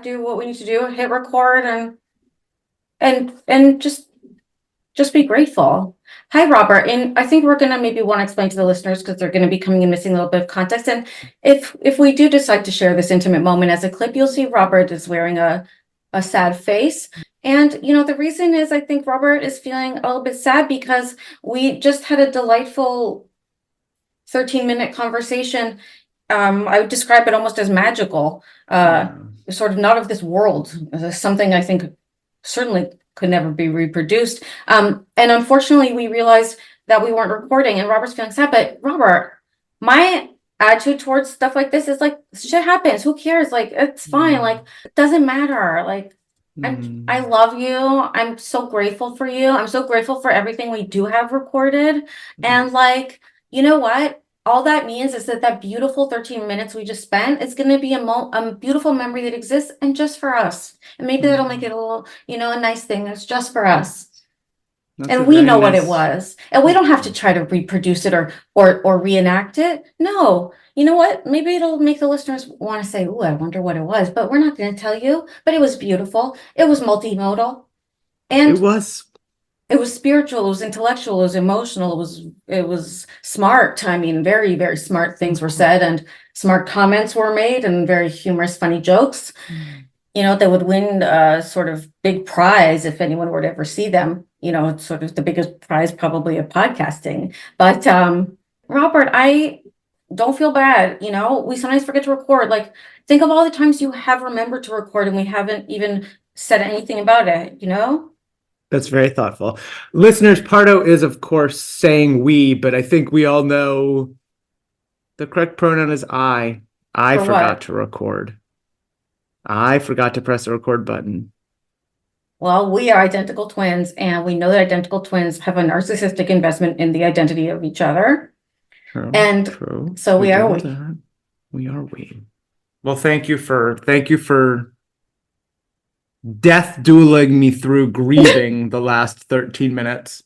do what we need to do, hit record and just be grateful. Hi, Robert. And I think we're gonna maybe want to explain to the listeners because they're gonna be coming in missing a little bit of context. And if we do decide to share this intimate moment as a clip, you'll see Robert is wearing a sad face. And the reason is I think Robert is feeling a little bit sad because we just had a delightful 13-minute conversation. I would describe it almost as magical, sort of not of this world, something I think certainly could never be reproduced. And unfortunately, we realized that we weren't recording, and Robert's feeling sad. But Robert, my attitude towards stuff like this is like, shit happens. Who cares? Like, it's fine. Like, it doesn't matter. Like, I love you. I'm so grateful for you. I'm so grateful for everything we do have recorded. And like, you know what? All that means is that beautiful 13 minutes we just spent is going to be a beautiful memory that exists and just for us. And maybe that'll make it a little, a nice thing that's just for us. And we know what it was. And we don't have to try to reproduce it or reenact it. No. You know what? Maybe it'll make the listeners want to say, "Ooh, I wonder what it was." But we're not going to tell you. But it was beautiful. It was multimodal. And it was spiritual, it was intellectual, it was emotional, it was smart. I mean, very, very smart things were said and smart comments were made and very humorous, funny jokes. They would win sort of big prize if anyone were to ever see them. It's sort of the biggest prize probably of podcasting. But Robert, I don't feel bad. We sometimes forget to record. Like, think of all the times you have remembered to record and we haven't even said anything about it, That's very thoughtful. Listeners, Pardo is, of course, saying we, but I think we all know the correct pronoun is I. I forgot to record. I forgot to press the record button. Well, we are identical twins, and we know that identical twins have a narcissistic investment in the identity of each other. True. And true. So we are we. We are we. Well, thank you for death dueling me through grieving the last 13 minutes.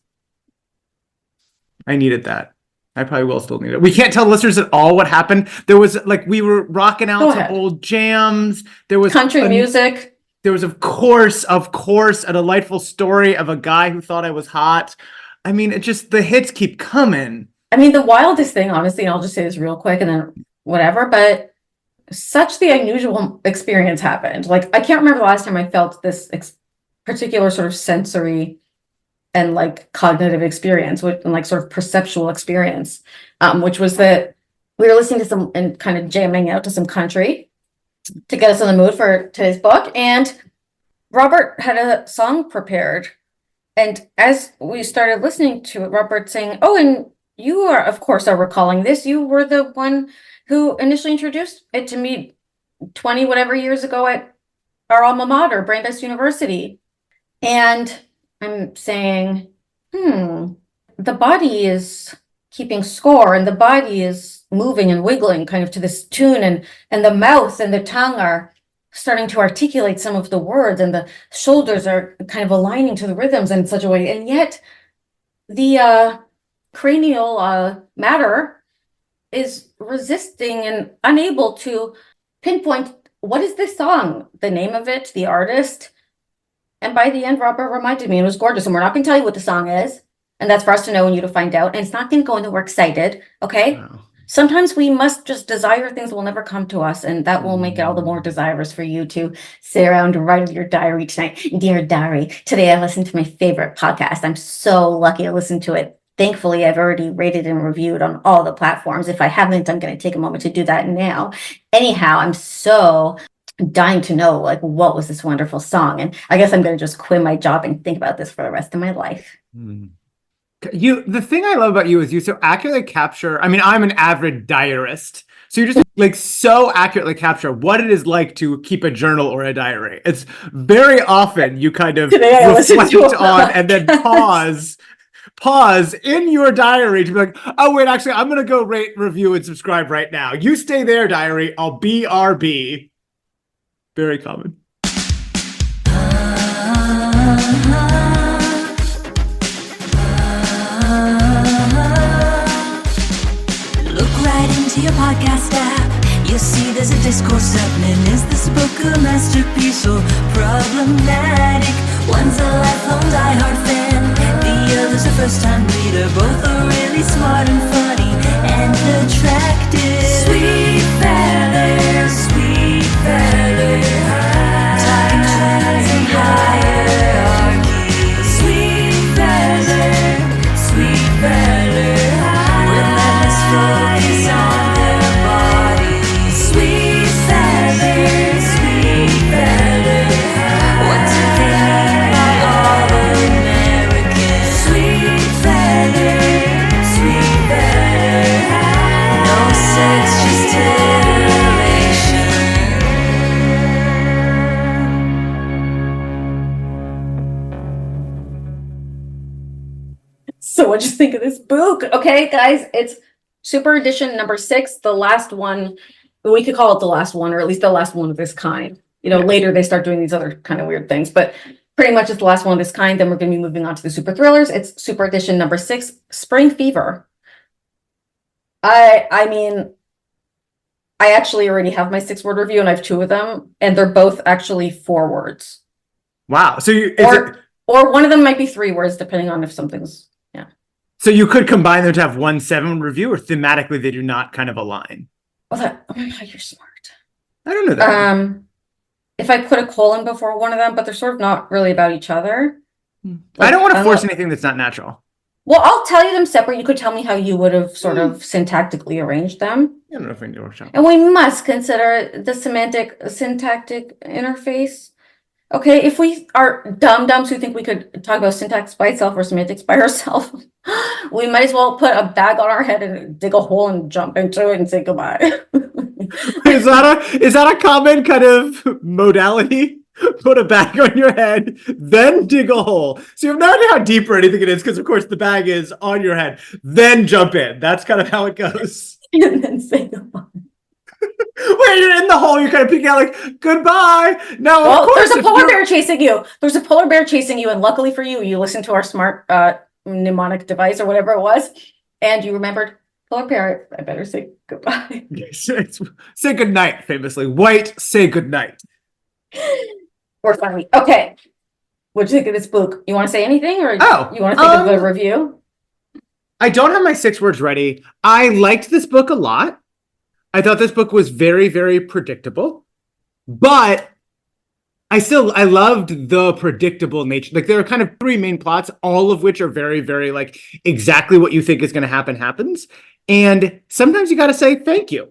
I needed that. I probably will still need it. We can't tell listeners at all what happened. There was we were rocking out to old jams. There was country music. There was, of course, a delightful story of a guy who thought I was hot. I mean, the hits keep coming. I mean, the wildest thing, honestly, and I'll just say this real quick and then whatever, but such the unusual experience happened. Like, I can't remember the last time I felt this particular sort of sensory and like cognitive experience and sort of perceptual experience, which was that we were listening to some and kind of jamming out to some country to get us in the mood for today's book. And Robert had a song prepared. And as we started listening to it, Robert saying, "Oh, and you are, of course, are recalling this. You were the one who initially introduced it to me 20 whatever years ago at our alma mater, Brandeis University." And I'm saying, the body is keeping score and the body is moving and wiggling kind of to this tune, and the mouth and the tongue are starting to articulate some of the words, and the shoulders are kind of aligning to the rhythms in such a way. And yet the cranial matter is resisting and unable to pinpoint what is this song, the name of it, the artist. And by the end, Robert reminded me, and it was gorgeous. And we're not going to tell you what the song is. And that's for us to know and you to find out. And it's not going to go into we're excited. Okay. Wow. Sometimes we must just desire things that will never come to us. And that will make it all the more desirous for you to sit around and write in your diary tonight. Dear diary, today I listened to my favorite podcast. I'm so lucky to listen to it. Thankfully, I've already rated and reviewed on all the platforms. If I haven't, I'm going to take a moment to do that now. Anyhow, I'm so dying to know, like, what was this wonderful song? And I guess I'm going to just quit my job and think about this for the rest of my life. The thing I love about you is you so accurately capture, I mean, I'm an avid diarist. So you just so accurately capture what it is like to keep a journal or a diary. It's very often you kind of reflect on and then pause in your diary to be like, oh, wait, actually, I'm going to go rate, review, and subscribe right now. You stay there, diary. I'll BRB. Very common. Look right into your podcast app. You see, there's a discourse happening. Is this book a masterpiece or problematic? One's a lifelong diehard fan, the other's a first-time reader. Both are really smart and funny and attractive. Sweet feather, sweet feather, time trends and hierarchy. Sweet feather, sweet feather, relentless focus on their bodies. Sweet feather, sweet feather, what do they mean by all American? Sweet feather, sweet feather, no sex, just titillation. So what'd you think of this book? Okay, guys, it's super edition number 6, the last one. We could call it the last one, or at least the last one of this kind. You know, later they start doing these other kind of weird things, but pretty much it's the last one of this kind. Then we're going to be moving on to the super thrillers. It's super edition number 6, Spring Fever. I mean, I actually already have my 6-word review, and I have 2 of them, and they're both actually 4 words. Wow. So you Or one of them might be 3 words, depending on if something's. so you could combine them to have one 7 review, or thematically they do not kind of align. Oh my God, you're smart. I don't know that. If I put a colon before one of them, but they're sort of not really about each other. I don't want to force anything that's not natural. Well, I'll tell you them separate. You could tell me how you would have sort of syntactically arranged them. I don't know if we can do a workshop. And we must consider the syntactic interface. Okay, if we are dum-dums who think we could talk about syntax by itself or semantics by herself, we might as well put a bag on our head and dig a hole and jump into it and say goodbye. Is that a common kind of modality? Put a bag on your head, then dig a hole. So you have no idea how deep or anything it is, because of course the bag is on your head, then jump in. That's kind of how it goes. And then say goodbye. Where you're in the hole, you're kind of peeking out like, goodbye. Now, Well, of course, there's a polar bear chasing you. There's a polar bear chasing you, and luckily for you, you listened to our smart mnemonic device or whatever it was, and you remembered polar bear. I better say goodbye. Say goodnight, famously. White, say goodnight. We're finally okay. What do you think of this book? You want to say anything, or you want to think of the review? I don't have my 6 words ready. I liked this book a lot. I thought this book was very, very predictable, but I loved the predictable nature. Like, there are kind of 3 main plots, all of which are very, very like exactly what you think is going to happen happens. And sometimes you got to say thank you.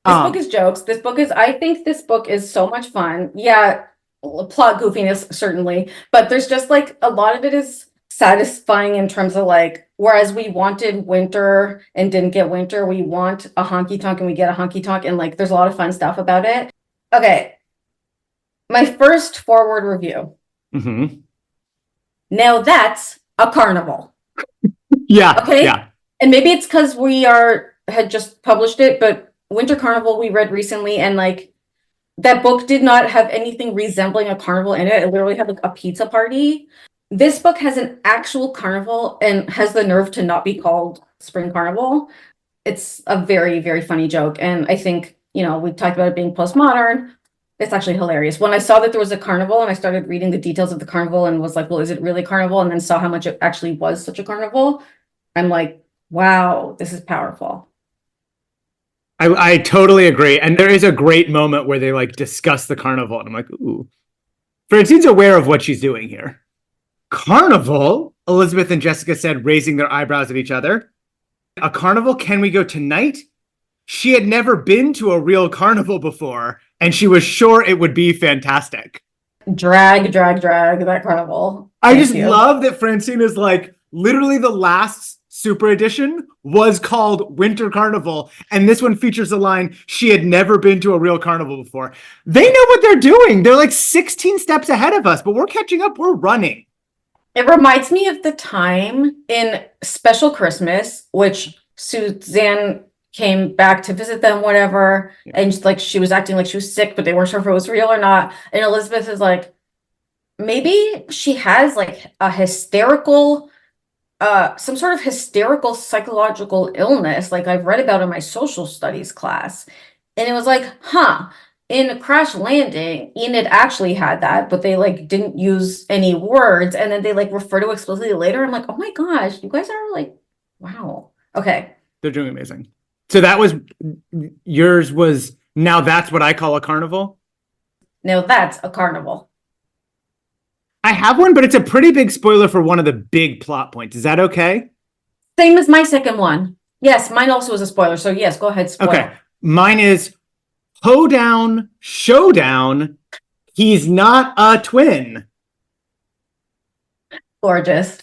This book is jokes. I think this book is so much fun. Yeah, plot goofiness, certainly, but there's just like a lot of it is satisfying in terms of like, whereas we wanted winter and didn't get winter, we want a honky tonk and we get a honky tonk, and like there's a lot of fun stuff about it. Okay, my first forward review. Mm-hmm. Now that's a carnival. Yeah. Okay. Yeah. And maybe it's because had just published it, but Winter Carnival we read recently, and like that book did not have anything resembling a carnival in it. It literally had like a pizza party. This book has an actual carnival and has the nerve to not be called Spring Carnival. It's a very, very funny joke. And I think, we talked about it being postmodern. It's actually hilarious. When I saw that there was a carnival and I started reading the details of the carnival and was like, well, is it really carnival? And then saw how much it actually was such a carnival. I'm like, wow, this is powerful. I totally agree. And there is a great moment where they like discuss the carnival. And I'm like, ooh. Francine's aware of what she's doing here. Carnival? Elizabeth and Jessica said, raising their eyebrows at each other. A carnival? Can we go tonight? She had never been to a real carnival before, and she was sure it would be fantastic. Drag that carnival. I just love that Francine is like, literally the last super edition was called Winter Carnival, and this one features the line, she had never been to a real carnival before. They know what they're doing. They're like 16 steps ahead of us, but we're catching up. We're running. It reminds me of the time in Special Christmas, which Suzanne came back to visit them, whatever, and just, like, she was acting like she was sick, but they weren't sure if it was real or not. And Elizabeth is like, maybe she has like a hysterical, some sort of hysterical psychological illness, like I've read about in my social studies class. And it was like, huh. In Crash Landing, Enid actually had that, but they like didn't use any words, and then they like refer to it explicitly later. I'm like, oh my gosh, you guys are like, wow. Okay. They're doing amazing. So that was yours was now that's what I call a carnival. Now that's a carnival. I have one, but it's a pretty big spoiler for one of the big plot points. Is that okay? Same as my second one. Yes, mine also was a spoiler. So yes, go ahead, spoil. Okay. Mine is Hoedown Showdown. He's not a twin. Gorgeous.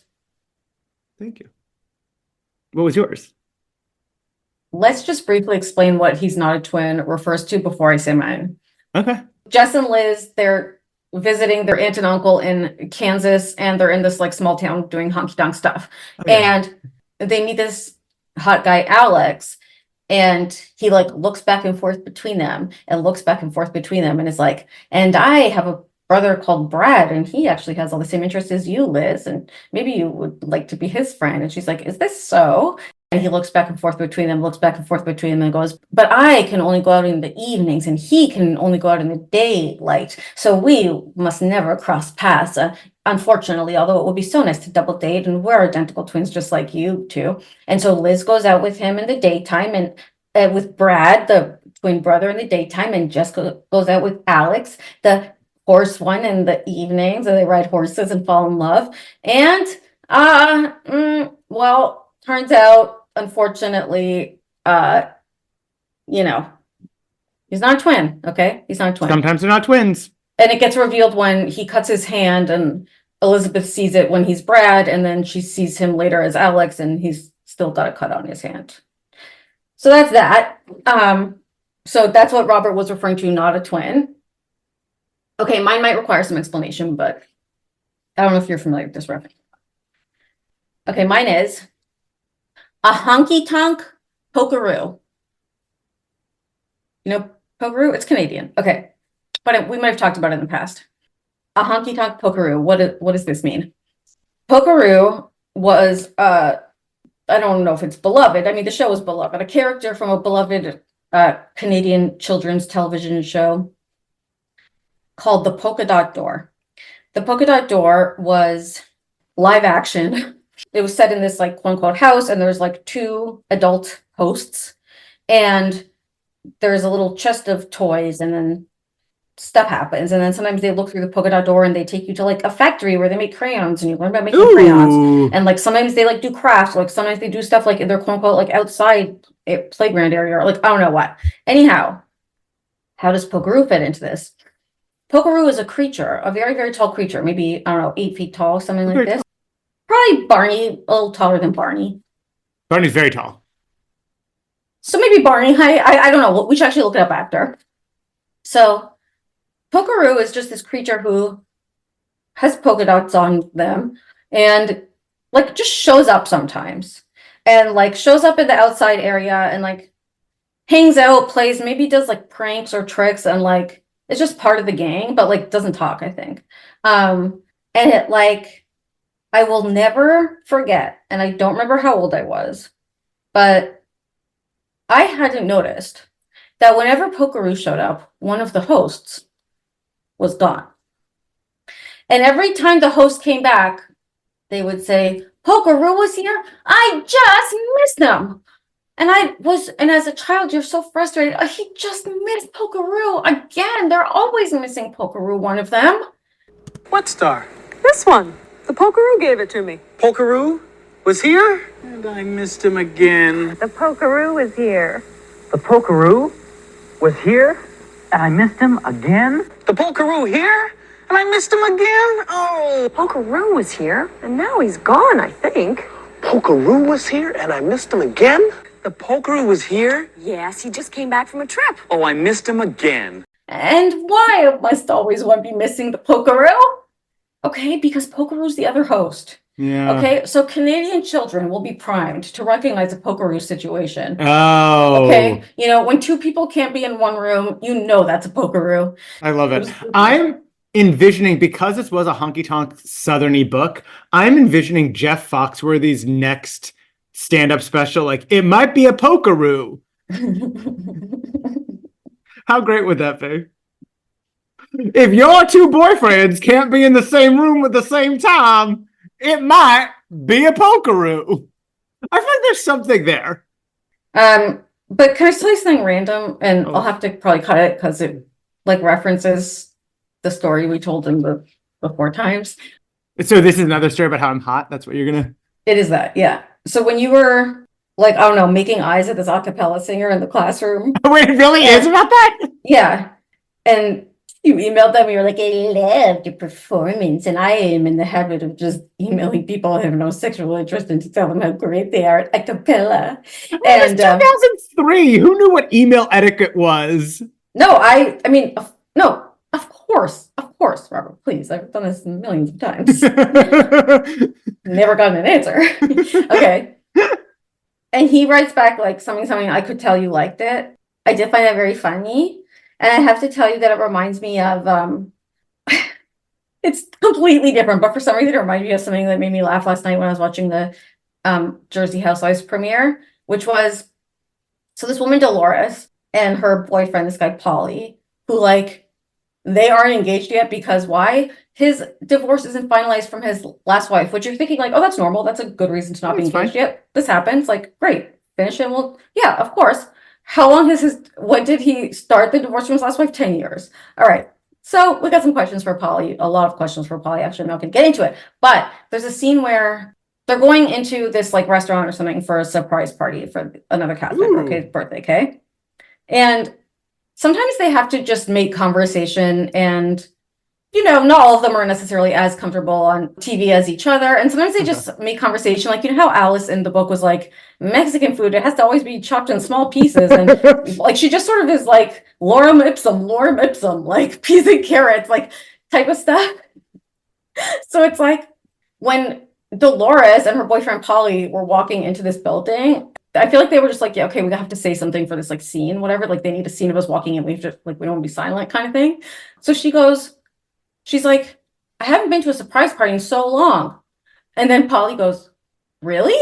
Thank you. What was yours? Let's just briefly explain what he's not a twin refers to before I say mine. Okay. Jess and Liz, they're visiting their aunt and uncle in Kansas, and they're in this like small town doing honky tonk stuff. Okay. And they meet this hot guy, Alex, and he like looks back and forth between them and looks back and forth between them and is like, and I have a brother called Brad, and he actually has all the same interests as you, Liz, and maybe you would like to be his friend. And she's like, is this so? And he looks back and forth between them, looks back and forth between them, and goes, but I can only go out in the evenings, and he can only go out in the daylight. So we must never cross paths. Unfortunately, although it would be so nice to double date, and we're identical twins just like you two. And so Liz goes out with him in the daytime, and with Brad, the twin brother, in the daytime, and Jessica goes out with Alex, the horse one, in the evenings, and they ride horses and fall in love. And well, turns out, unfortunately, you know, he's not a twin. Okay, he's not a twin. Sometimes they're not twins. And it gets revealed when he cuts his hand, and Elizabeth sees it when he's Brad, and then she sees him later as Alex, and he's still got a cut on his hand. So that's that. So that's what Robert was referring to, not a twin. Okay, mine might require some explanation, but I don't know if you're familiar with this reference. Okay, mine is a honky-tonk pokeroo. You know pokeroo? It's Canadian. Okay, but we might have talked about it in the past. A honky-tonk pokeroo. What does this mean? Pokeroo was, I don't know if it's beloved. I mean, the show was beloved. A character from a beloved Canadian children's television show called The Polka Dot Door. The Polka Dot Door was live action. It was set in this like quote unquote house, and there's like two adult hosts, and there's a little chest of toys, and then stuff happens, and then sometimes they look through the polka dot door and they take you to like a factory where they make crayons, and you learn about making crayons. And like sometimes they like do crafts, like sometimes they do stuff like in their quote unquote like outside playground area, or like I don't know what. Anyhow, how does pokeroo fit into this? Pokeroo is a creature, a very, very tall creature, maybe, I don't know, 8 feet tall, something like this. Probably Barney, a little taller than Barney. Barney's very tall. So maybe Barney height. I don't know. We should actually look it up after. So pokeroo is just this creature who has polka dots on them and like just shows up sometimes, and like shows up in the outside area and like hangs out, plays, maybe does like pranks or tricks, and like it's just part of the gang, but like doesn't talk, I think. And it like, I will never forget, and I don't remember how old I was, but I hadn't noticed that whenever pokeroo showed up, one of the hosts was gone. And every time the host came back, they would say, Pokeroo was here? I just missed him. And as a child, you're so frustrated. Oh, he just missed Pokeroo again. They're always missing Pokeroo, one of them. What star? This one. The Pokeroo gave it to me. Pokeroo was here? And I missed him again. The Pokeroo is here. The Pokeroo was here, and I missed him again? The Pokeroo here? And I missed him again? Oh. Pokeroo was here, and now he's gone, I think. Pokeroo was here, and I missed him again? The Pokeroo was here? Yes, he just came back from a trip. Oh, I missed him again. And why must always one be missing the Pokeroo? Okay, because Pokeroo's the other host. Yeah. Okay, so Canadian children will be primed to recognize a Pokeroo situation. Oh. Okay, you know, when two people can't be in one room, you know that's a Pokeroo. I love it. I'm envisioning, because this was a honky-tonk southerny book, I'm envisioning Jeff Foxworthy's next stand-up special, like, it might be a Pokeroo. How great would that be? If your two boyfriends can't be in the same room at the same time, it might be a pokeroo. I feel like there's something there. But can I tell you something random? And Oh. I'll have to probably cut it because it like references the story we told in the before times. So this is another story about how I'm hot. That's what you're gonna. It is that, yeah. So when you were like, I don't know, making eyes at this a cappella singer in the classroom, Wait, it really is about that? yeah. And you emailed them, you were like, I loved your performance, and I am in the habit of just emailing people I have no sexual interest in to tell them how great they are at a cappella. It was 2003. Who knew what email etiquette was? No, I mean, no, of course, Robert, please. I've done this millions of times. Never gotten an answer. Okay. And he writes back like something, I could tell you liked it. I did find that very funny. And I have to tell you that it reminds me of, it's completely different, but for some reason it reminded me of something that made me laugh last night when I was watching the Jersey Housewives premiere, which was, so this woman, Dolores, and her boyfriend, this guy, Paulie, who like, they aren't engaged yet because why? His divorce isn't finalized from his last wife, which you're thinking like, oh, that's normal. That's a good reason to not be That's engaged fine. yet. This happens. Like, great, finish it. Well, yeah, of course. How long has when did he start the divorce from his last wife? 10 years. All right. So we got some questions for Polly, a lot of questions for Polly. Actually, I'm not going to get into it. But there's a scene where they're going into this like restaurant or something for a surprise party for another cast member, okay, birthday, okay? And sometimes they have to just make conversation, and you know, not all of them are necessarily as comfortable on TV as each other. And sometimes they just make conversation, like, you know how Alice in the book was like, Mexican food, it has to always be chopped in small pieces. And like, she just sort of is like, lorem ipsum, like peas and carrots, like type of stuff. So it's like when Dolores and her boyfriend Polly were walking into this building, I feel like they were just like, yeah, okay, we have to say something for this like scene, whatever. Like they need a scene of us walking in. We have to, like, we don't want to be silent kind of thing. So she's like, I haven't been to a surprise party in so long. And then Polly goes, really?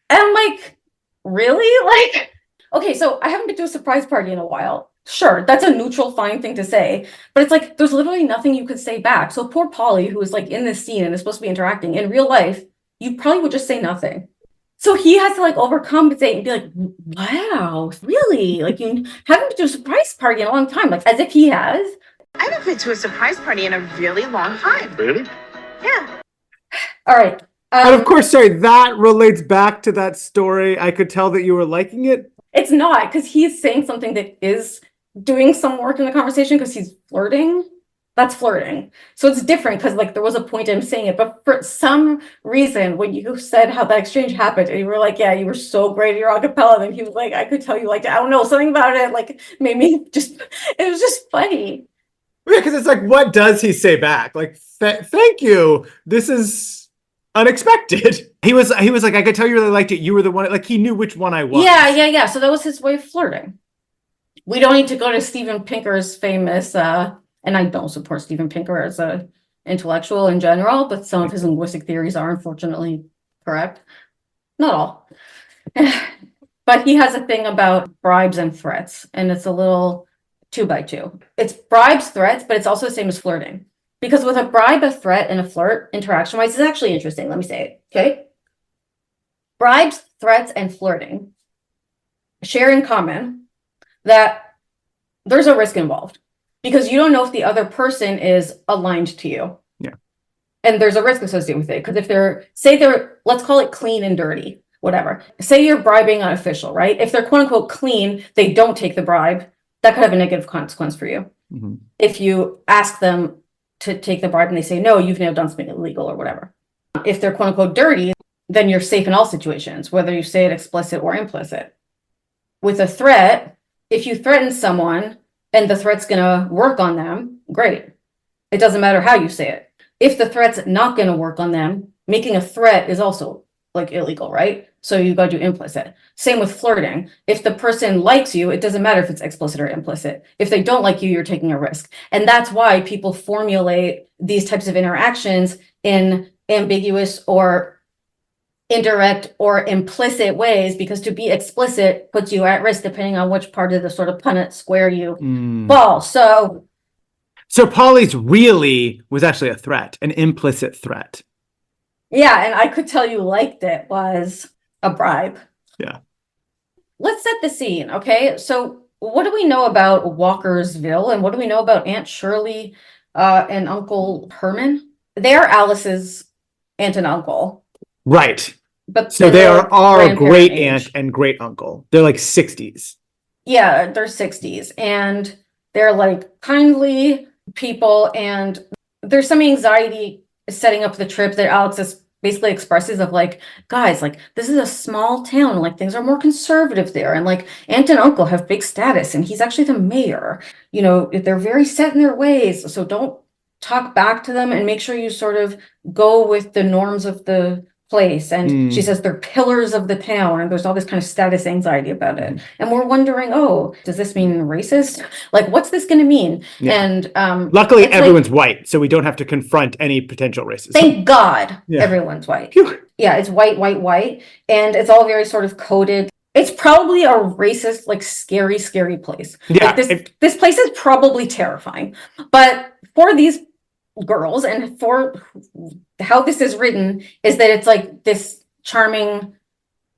And I'm like, really? Like, okay, so I haven't been to a surprise party in a while. Sure, that's a neutral, fine thing to say. But it's like, there's literally nothing you could say back. So poor Polly, who is like in this scene and is supposed to be interacting in real life, you probably would just say nothing. So he has to like overcompensate and be like, wow, really? Like you haven't been to a surprise party in a long time, like as if he has. I haven't been to a surprise party in a really long time. Really? Yeah. All right. And of course, sorry, that relates back to that story. I could tell that you were liking it. It's not, because he's saying something that is doing some work in the conversation because he's flirting. That's flirting. So it's different because like there was a point in him saying it, but for some reason, when you said how that exchange happened, and you were like, yeah, you were so great at your acapella, then he was like, I could tell you liked it. I don't know, something about it like made me just, it was just funny. Because it's like, what does he say back? Like, thank you. This is unexpected. He was like, I could tell you really liked it. You were the one, like he knew which one I was. Yeah. So that was his way of flirting. We don't need to go to Steven Pinker's famous, and I don't support Steven Pinker as a intellectual in general, but some of his linguistic theories are unfortunately correct. Not all. But he has a thing about bribes and threats, and it's a little 2x2. It's bribes, threats, but it's also the same as flirting. Because with a bribe, a threat, and a flirt, interaction-wise, is actually interesting. Let me say it, okay? Bribes, threats, and flirting share in common that there's a risk involved. Because you don't know if the other person is aligned to you. Yeah. And there's a risk associated with it. Because if they're, let's call it clean and dirty, whatever. Say you're bribing an official, right? If they're quote unquote clean, they don't take the bribe, that could have a negative consequence for you. Mm-hmm. If you ask them to take the bribe and they say, no, you've now done something illegal or whatever. If they're quote unquote dirty, then you're safe in all situations, whether you say it explicit or implicit. With a threat, if you threaten someone, and the threat's gonna work on them, great. It doesn't matter how you say it. If the threat's not gonna work on them, making a threat is also like illegal, right? So you gotta do implicit. Same with flirting. If the person likes you, it doesn't matter if it's explicit or implicit. If they don't like you, you're taking a risk. And that's why people formulate these types of interactions in ambiguous or indirect or implicit ways, because to be explicit puts you at risk depending on which part of the sort of Punnett square you fall. So Polly's really was actually a threat, an implicit threat. yeah, and I could tell you liked it was a bribe. Yeah. Let's set the scene, okay? So what do we know about Walkersville, and what do we know about Aunt Shirley and Uncle Herman? They are Alice's aunt and uncle. Right. But so they are like our great age. aunt and great uncle. They're like 60s. Yeah, they're 60s, and they're like kindly people, and there's some anxiety setting up the trip that Alex is basically expresses of like, guys, like this is a small town, like things are more conservative there, and like aunt and uncle have big status, and he's actually the mayor. You know, they're very set in their ways, so don't talk back to them, and make sure you sort of go with the norms of the place. And she says they're pillars of the town, and there's all this kind of status anxiety about it. And we're wondering, oh, does this mean racist? Like, what's this going to mean? Yeah. And luckily everyone's white, so we don't have to confront any potential racism. Thank God Yeah. everyone's white. Phew. Yeah, it's white, white, white. And it's all very sort of coded. It's probably a racist, like scary, scary place. Yeah, Like this place is probably terrifying. But for these girls, and for how this is written, is that it's like this charming,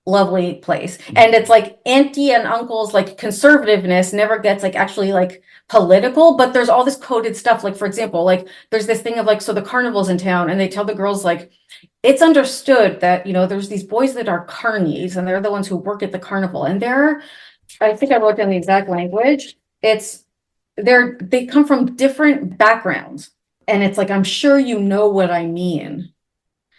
lovely place. And it's like auntie and uncle's like conservativeness never gets like actually like political, but there's all this coded stuff. Like, for example, like there's this thing of like, so the carnival's in town, and they tell the girls like, it's understood that, you know, there's these boys that are carnies, and they're the ones who work at the carnival, and I think I wrote down the exact language. They come from different backgrounds. And it's like, I'm sure you know what I mean.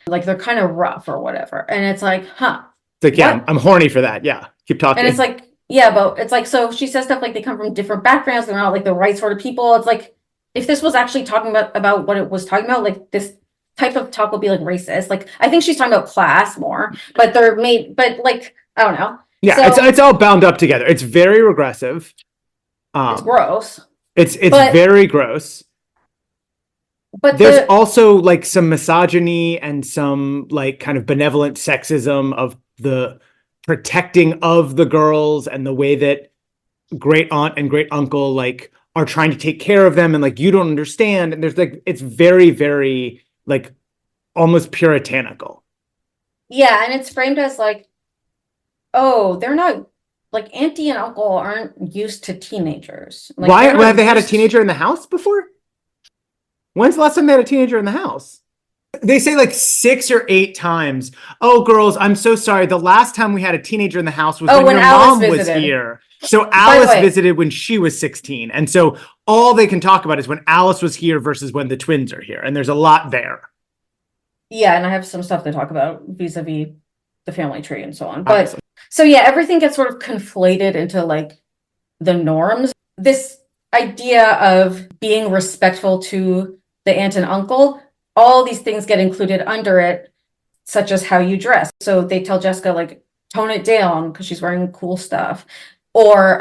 Like they're kind of rough or whatever. And it's like, huh. It's like, yeah, I'm horny for that. Yeah. Keep talking. And it's like, yeah, but it's like, so she says stuff like they come from different backgrounds. They're not like the right sort of people. It's like, if this was actually talking about what it was talking about, like this type of talk would be like racist. Like, I think she's talking about class more, but but like, I don't know. Yeah, So, it's all bound up together. It's very regressive. it's gross. It's But- very gross. But There's also like some misogyny and some like kind of benevolent sexism of the protecting of the girls, and the way that great aunt and great uncle like are trying to take care of them, and like you don't understand. And there's like, it's very, very like almost puritanical. yeah, and it's framed as like, oh, they're not like auntie and uncle aren't used to teenagers. Like, Why they're not have they had a used- teenager in the house before? When's the last time they had a teenager in the house? They say like 6 or 8 times, oh, girls, I'm so sorry. The last time we had a teenager in the house was when your Alice mom was visited. here. So Alice way- visited when she was 16. And so all they can talk about is when Alice was here versus when the twins are here. And there's a lot there. Yeah, and I have some stuff to talk about vis-a-vis the family tree and so on. But Obviously. so yeah, everything gets sort of conflated into like the norms. This idea of being respectful to the aunt and uncle, all these things get included under it, such as how you dress. So they tell Jessica like, tone it down because she's wearing cool stuff, or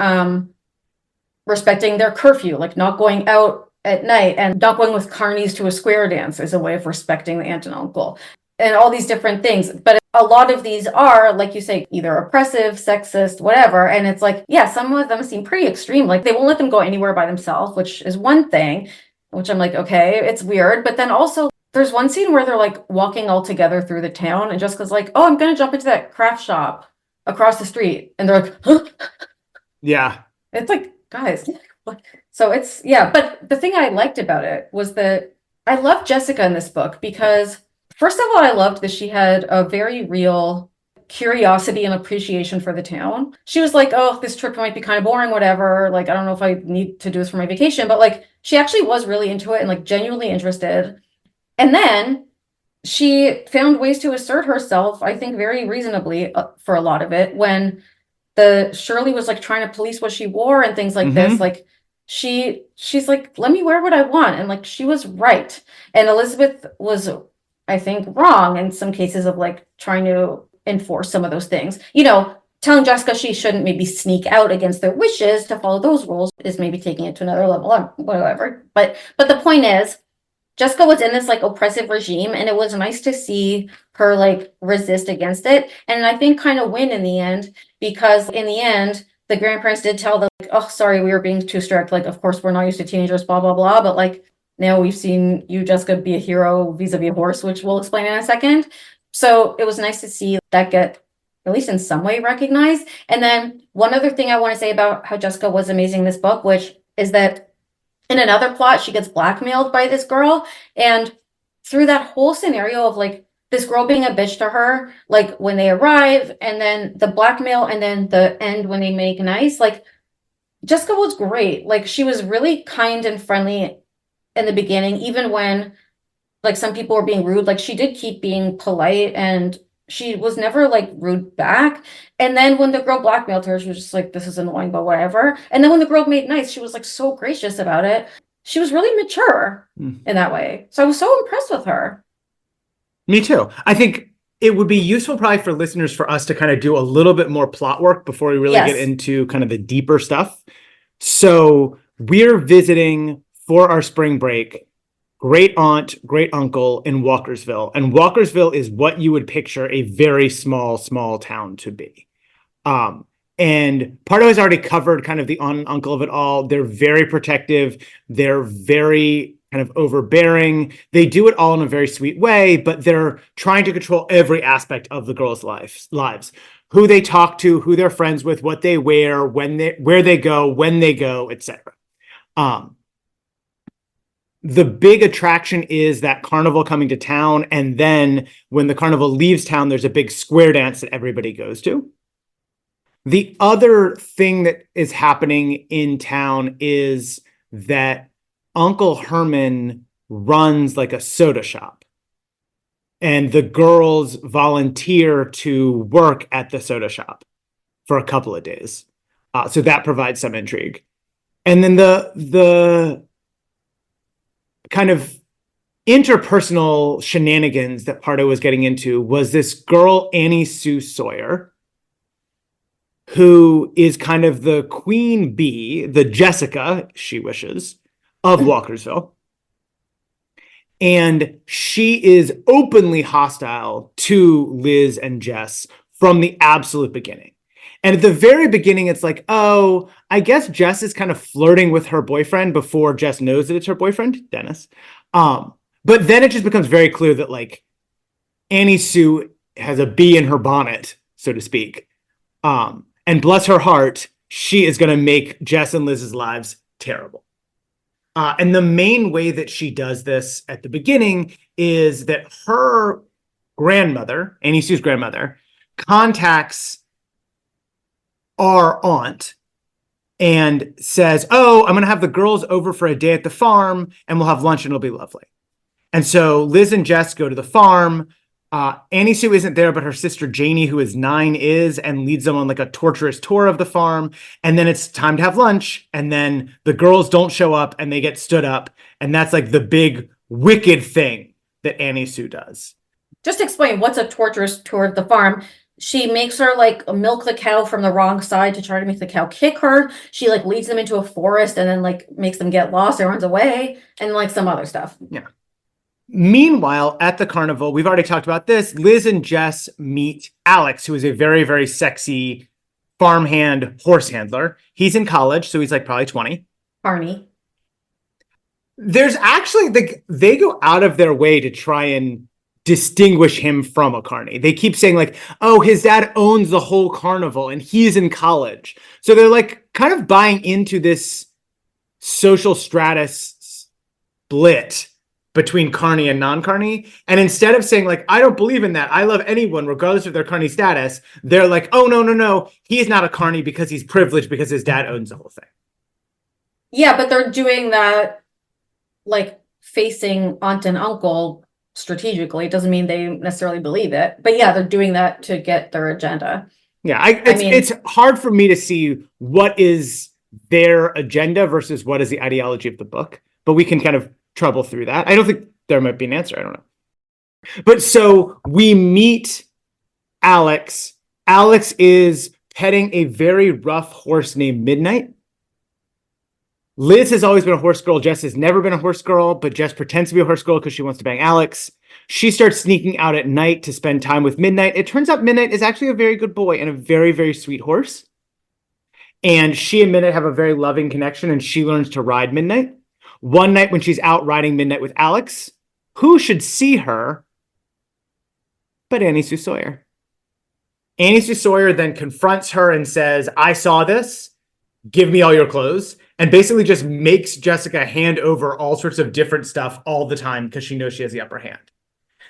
respecting their curfew, like not going out at night, and not going with carnies to a square dance is a way of respecting the aunt and uncle, and all these different things. But a lot of these are, like you say, either oppressive, sexist, whatever. And it's like, yeah, some of them seem pretty extreme. Like they won't let them go anywhere by themselves, which is one thing, which I'm like, okay, it's weird. But then also there's one scene where they're like walking all together through the town, and Jessica's like, oh, I'm going to jump into that craft shop across the street. And they're like, huh? Yeah. It's like, guys, what? So it's, yeah. But the thing I liked about it was that I loved Jessica in this book because, first of all, I loved that she had a very real curiosity and appreciation for the town. She was like, oh, this trip might be kind of boring, whatever. Like, I don't know if I need to do this for my vacation, but like, she actually was really into it and like genuinely interested. And then she found ways to assert herself, I think very reasonably for a lot of it, when the Shirley was like trying to police what she wore and things like this. Like she's like, let me wear what I want. And like, she was right. And Elizabeth was, I think, wrong in some cases of like trying to enforce some of those things, you know, telling Jessica she shouldn't maybe sneak out against their wishes to follow those rules is maybe taking it to another level or whatever. But the point is, Jessica was in this like oppressive regime, and it was nice to see her like resist against it. And I think kind of win in the end, because in the end, the grandparents did tell them, like, oh, sorry, we were being too strict. Like, of course, we're not used to teenagers, blah, blah, blah. But like, now we've seen you, Jessica, be a hero vis-a-vis a horse, which we'll explain in a second. So it was nice to see that get, at least in some way, recognized. And then one other thing I want to say about how Jessica was amazing in this book, which is that in another plot, she gets blackmailed by this girl. And through that whole scenario of like this girl being a bitch to her, like when they arrive, and then the blackmail, and then the end when they make nice, like Jessica was great. Like she was really kind and friendly in the beginning, even when like some people were being rude. Like she did keep being polite, and she was never like rude back. And then when the girl blackmailed her, she was just like, this is annoying, but whatever. And then when the girl made nice, she was like so gracious about it. She was really mature in that way. So I was so impressed with her. Me too. I think it would be useful probably for listeners for us to kind of do a little bit more plot work before we really Yes. get into kind of the deeper stuff. So we're visiting for our spring break great aunt, great uncle in Walkersville. And Walkersville is what you would picture a very small town to be. And Pardo has already covered kind of the aunt and uncle of it all. They're very protective. They're very kind of overbearing. They do it all in a very sweet way, but they're trying to control every aspect of the girls' lives. Who they talk to, who they're friends with, what they wear, where they go, when they go, etc. The big attraction is that carnival coming to town. And then when the carnival leaves town, there's a big square dance that everybody goes to. The other thing that is happening in town is that Uncle Herman runs like a soda shop. And the girls volunteer to work at the soda shop for a couple of days. So that provides some intrigue. And then the kind of interpersonal shenanigans that Pardo was getting into was this girl, Annie Sue Sawyer, who is kind of the queen bee, the Jessica, she wishes, of Walkersville. And she is openly hostile to Liz and Jess from the absolute beginning. And at the very beginning, it's like, oh, I guess Jess is kind of flirting with her boyfriend before Jess knows that it's her boyfriend, Dennis. But then it just becomes very clear that like Annie Sue has a bee in her bonnet, so to speak. And bless her heart, she is going to make Jess and Liz's lives terrible. And the main way that she does this at the beginning is that her grandmother, Annie Sue's grandmother, contacts our aunt and says, oh, I'm going to have the girls over for a day at the farm and we'll have lunch and it'll be lovely. And so Liz and Jess go to the farm. Annie Sue isn't there, but her sister Janie, who is 9, is, and leads them on like a torturous tour of the farm. And then it's time to have lunch. And then the girls don't show up and they get stood up. And that's like the big wicked thing that Annie Sue does. Just explain what's a torturous tour of the farm. She makes her like milk the cow from the wrong side to try to make the cow kick her. She like leads them into a forest and then like makes them get lost and runs away and like some other stuff. Yeah. Meanwhile, at the carnival, we've already talked about this. Liz and Jess meet Alex, who is a very, very sexy farmhand horse handler. He's in college, so he's like probably 20. Barney. There's actually, they go out of their way to try and distinguish him from a carny. They keep saying like, oh, his dad owns the whole carnival and he's in college. So they're like kind of buying into this social stratus split between carny and non-carny. And instead of saying like, I don't believe in that, I love anyone regardless of their carny status, they're like, oh, no, he's not a carny because he's privileged because his dad owns the whole thing. Yeah, but they're doing that like facing aunt and uncle strategically. It doesn't mean they necessarily believe it, but yeah, they're doing that to get their agenda. Yeah, it's hard for me to see what is their agenda versus what is the ideology of the book, but we can kind of trouble through that. I don't think there might be an answer. I don't know. But so we meet Alex. Alex is petting a very rough horse named Midnight. Liz has always been a horse girl. Jess has never been a horse girl, but Jess pretends to be a horse girl because she wants to bang Alex. She starts sneaking out at night to spend time with Midnight. It turns out Midnight is actually a very good boy and a very, very sweet horse. And she and Midnight have a very loving connection, and she learns to ride Midnight. One night when she's out riding Midnight with Alex, who should see her but Annie Sue Sawyer? Annie Sue Sawyer then confronts her and says, I saw this, give me all your clothes, and basically just makes Jessica hand over all sorts of different stuff all the time because she knows she has the upper hand.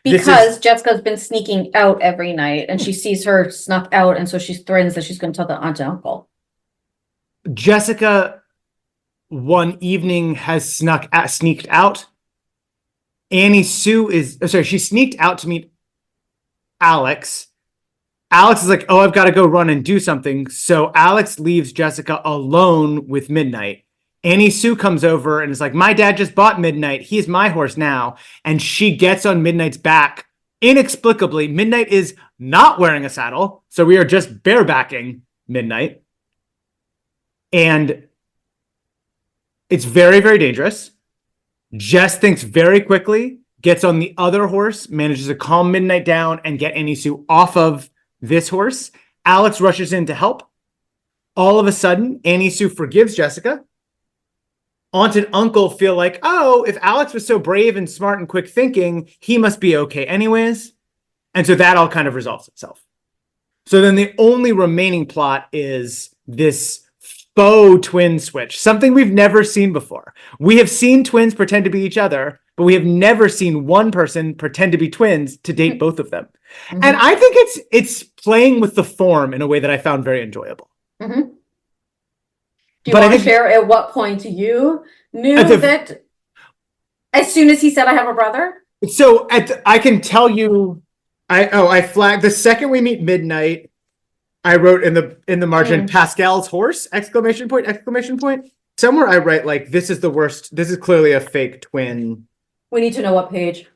Because Jessica's been sneaking out every night and she sees her snuck out, and so she threatens that she's going to tell the aunt and uncle. Jessica one evening has sneaked out. Annie Sue she sneaked out to meet Alex. Alex is like, oh, I've got to go run and do something. So Alex leaves Jessica alone with Midnight. Annie Sue comes over and is like, my dad just bought Midnight. He's my horse now. And she gets on Midnight's back. Inexplicably, Midnight is not wearing a saddle. So we are just barebacking Midnight. And it's very, very dangerous. Jess thinks very quickly, gets on the other horse, manages to calm Midnight down and get Annie Sue off of this horse. Alex rushes in to help. All of a sudden, Annie Sue forgives Jessica. Aunt and uncle feel like, oh, if Alex was so brave and smart and quick thinking, he must be okay anyways. And so that all kind of resolves itself. So then the only remaining plot is this faux twin switch, something we've never seen before. We have seen twins pretend to be each other, but we have never seen one person pretend to be twins to date both of them. Mm-hmm. And I think it's playing with the form in a way that I found very enjoyable. Mm-hmm. Do you want to share at what point you knew that as soon as he said, I have a brother? So I can tell you, I flagged the second we meet Midnight, I wrote in the margin, Pascal's horse, exclamation point. Somewhere I write like, this is the worst. This is clearly a fake twin. We need to know what page.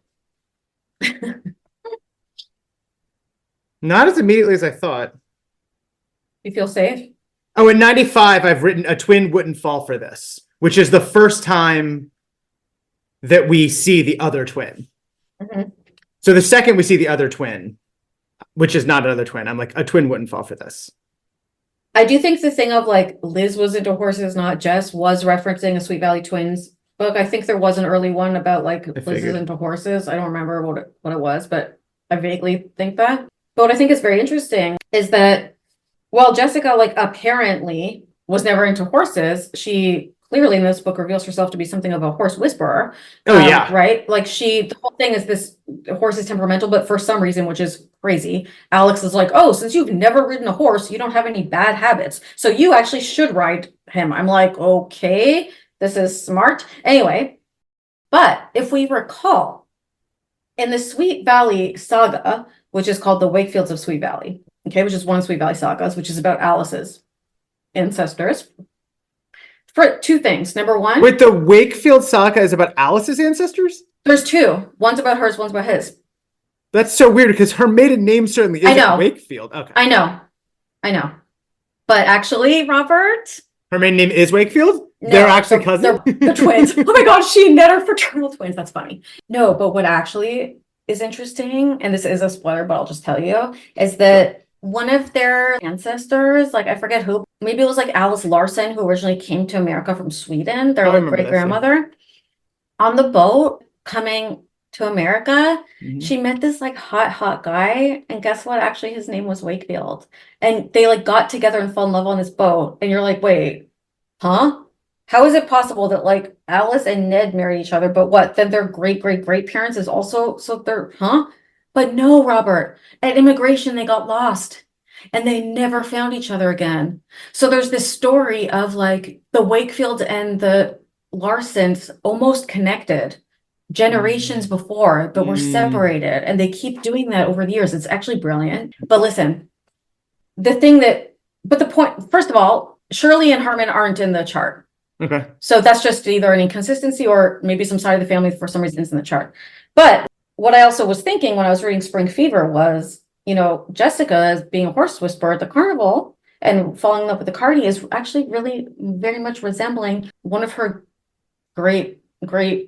Not as immediately as I thought. You feel safe? Oh, in 95, I've written a twin wouldn't fall for this, which is the first time that we see the other twin. Mm-hmm. So the second we see the other twin, which is not another twin, I'm like, a twin wouldn't fall for this. I do think the thing of like Liz was into horses, not Jess, was referencing a Sweet Valley Twins book. I think there was an early one about like Liz is into horses. I don't remember what it was, but I vaguely think that. But what I think is very interesting is that while Jessica like apparently was never into horses, she clearly in this book reveals herself to be something of a horse whisperer. Oh yeah. Right? Like the whole thing is this horse is temperamental, but for some reason, which is crazy, Alex is like, oh, since you've never ridden a horse, you don't have any bad habits. So you actually should ride him. I'm like, okay, this is smart. Anyway, but if we recall in the Sweet Valley saga, which is called the Wakefields of Sweet Valley, okay, which is one of Sweet Valley sagas, which is about Alice's ancestors. For two things. Number one. Wait, the Wakefield saga is about Alice's ancestors? There's two. One's about hers, one's about his. That's so weird because her maiden name certainly isn't Wakefield. Okay. I know. But actually, Robert. Her maiden name is Wakefield? No, they're actually cousins? They're twins. Oh my gosh, she and Ned are fraternal twins. That's funny. No, but what actually is interesting, and this is a spoiler, but I'll just tell you, is that one of their ancestors, like I forget who, maybe it was like Alice Larson, who originally came to America from Sweden, their like great grandmother. On the boat coming to America, she met this like hot guy, and guess what? Actually, his name was Wakefield, and they like got together and fell in love on this boat. And you're like, wait, huh? How is it possible that like Alice and Ned married each other, but what? Then their great parents is also But no, Robert. At immigration, they got lost and they never found each other again. So there's this story of like the Wakefield and the Larsons almost connected generations before, but were separated. And they keep doing that over the years. It's actually brilliant. But listen, the point, first of all, Shirley and Harmon aren't in the chart. Okay. So that's just either an inconsistency or maybe some side of the family for some reason is in the chart. But what I also was thinking when I was reading Spring Fever was, Jessica as being a horse whisperer at the carnival, and falling in love with the Cardi is actually really very much resembling one of her great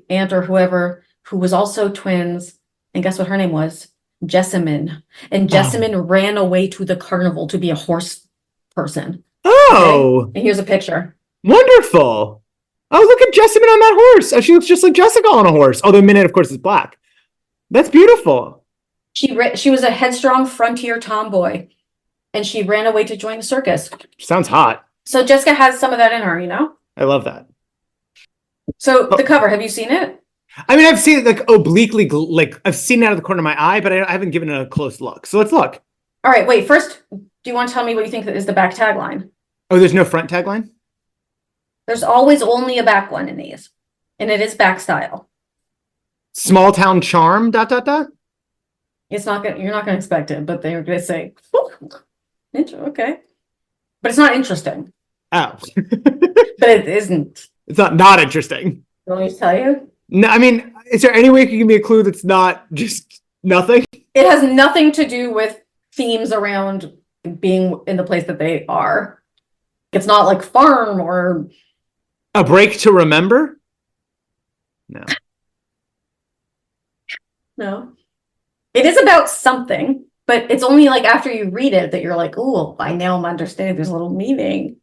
aunt or whoever, who was also twins. And guess what her name was? Jessamine. And Jessamine ran away to the carnival to be a horse person. Oh, Okay? And here's a picture. wonderful. Oh, look at Jessamine on that horse. Oh, she looks just like Jessica on a horse. Although Minute, of course, is black. That's beautiful. She was a headstrong frontier tomboy, and she ran away to join the circus. Sounds hot. So Jessica has some of that in her, you know? I love that. So the cover, have you seen it? I mean, I've seen it like obliquely, like I've seen it out of the corner of my eye, but I haven't given it a close look. So let's look. All right, wait. First, do you want to tell me what you think is the back tagline? Oh, there's no front tagline? There's always only a back one in these, and it is back style. Small town charm, ... It's not gonna, you're not gonna expect it, but they're gonna say, okay. But it's not interesting. Oh. But it isn't. It's not interesting. Let me tell you. No, I mean, is there any way you can give me a clue that's not just nothing? It has nothing to do with themes around being in the place that they are. It's not like farm or... A break to remember? No. No. It is about something, but it's only like after you read it that you're like, oh, I now understand there's a little meaning.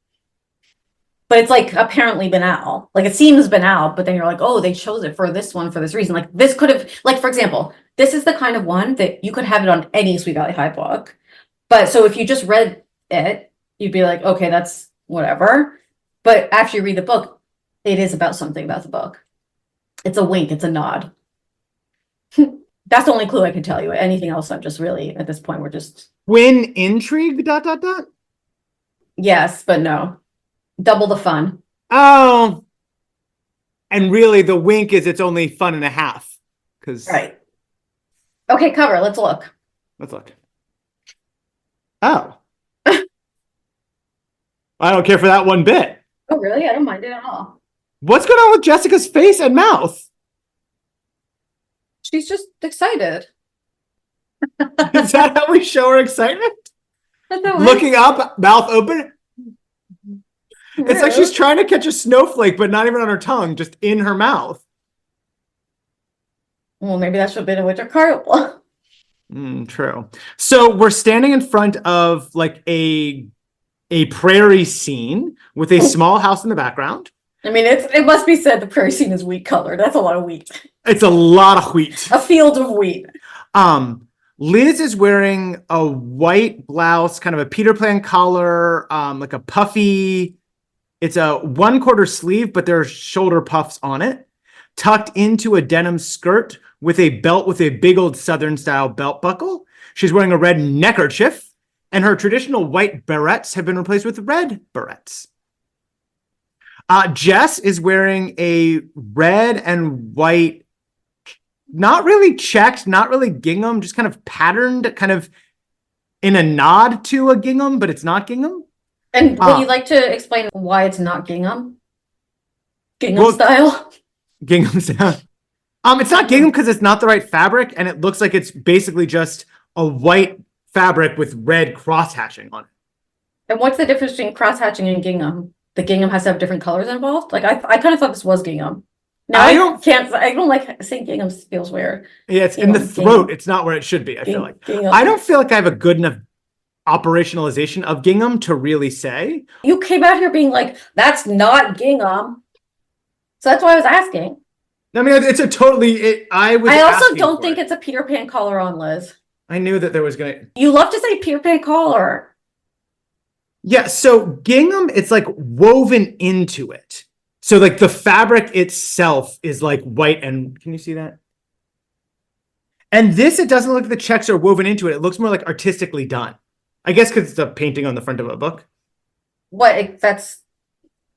But it's like apparently banal. Like it seems banal, but then you're like, oh, they chose it for this one for this reason. Like this could have, like, for example, this is the kind of one that you could have it on any Sweet Valley High book. But so if you just read it, you'd be like, okay, that's whatever. But after you read the book, it is about something about the book. It's a wink, it's a nod. That's the only clue I can tell you. Anything else, I'm just really, at this point, we're just... Twin intrigue, ... Yes, but no. Double the fun. Oh. And really, the wink is it's only fun and a half. Right. Okay, cover, let's look. Let's look. Oh. I don't care for that one bit. Oh, really? I don't mind it at all. What's going on with Jessica's face and mouth? She's just excited. Is that how we show her excitement? That's Looking up, mouth open. It's like she's trying to catch a snowflake, but not even on her tongue, just in her mouth. Well, maybe that should have been a winter carnival. True. So we're standing in front of like a prairie scene with a small house in the background. I mean, it must be said the prairie scene is wheat colored. That's a lot of wheat. It's a lot of wheat. A field of wheat. Liz is wearing a white blouse, kind of a Peter Pan collar, like a puffy. It's a 1/4 sleeve, but there are shoulder puffs on it, tucked into a denim skirt with a belt with a big old Southern style belt buckle. She's wearing a red neckerchief, and her traditional white barrettes have been replaced with red barrettes. Jess is wearing a red and white, not really checked, not really gingham, just kind of patterned, kind of in a nod to a gingham, but it's not gingham. And would you like to explain why it's not gingham? Gingham style? Gingham style. It's not gingham because it's not the right fabric, and it looks like it's basically just a white fabric with red cross hatching on it. And what's the difference between cross hatching and gingham? The gingham has to have different colors involved? Like I kind of thought this was gingham. No, I don't like saying gingham feels weird. Yeah, it's in the throat. Gingham. It's not where it should be, I feel like. Gingham. I don't feel like I have a good enough operationalization of gingham to really say. You came out here being like, that's not gingham. So that's why I was asking. I mean, it's a totally, I also don't think it's a Peter Pan collar on, Liz. I knew that there was going to. You love to say Peter Pan collar. Yeah, so gingham, it's like woven into it. So like the fabric itself is like white and, can you see that? And this, it doesn't look like the checks are woven into it. It looks more like artistically done. I guess because it's a painting on the front of a book. What, that's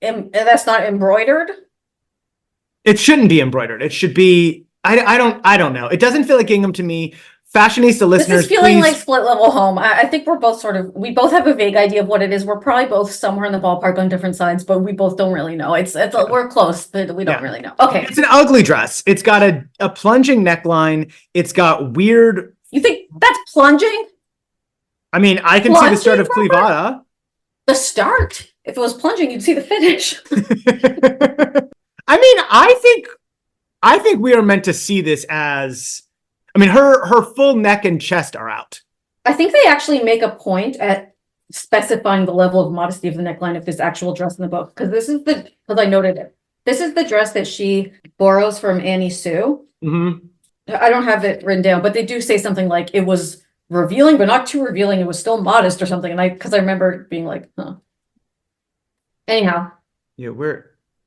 not embroidered? It shouldn't be embroidered. It should be, I don't know. It doesn't feel like gingham to me. Fashionista listeners, this is feeling please. Like split level home. I think we're both we both have a vague idea of what it is. We're probably both somewhere in the ballpark on different sides, but we both don't really know. We're close, but we don't really know. Okay. It's an ugly dress. It's got a plunging neckline. It's got weird. You think that's plunging? I mean, I can see the start of Clevada. The start. If it was plunging, you'd see the finish. I mean, I think we are meant to see this as, I mean, her full neck and chest are out. I think they actually make a point at specifying the level of modesty of the neckline of this actual dress in the book. Because I noted it. This is the dress that she borrows from Annie Sue. Mm-hmm. I don't have it written down, but they do say something like it was revealing, but not too revealing. It was still modest or something. And because I remember being like, huh. Anyhow. Yeah,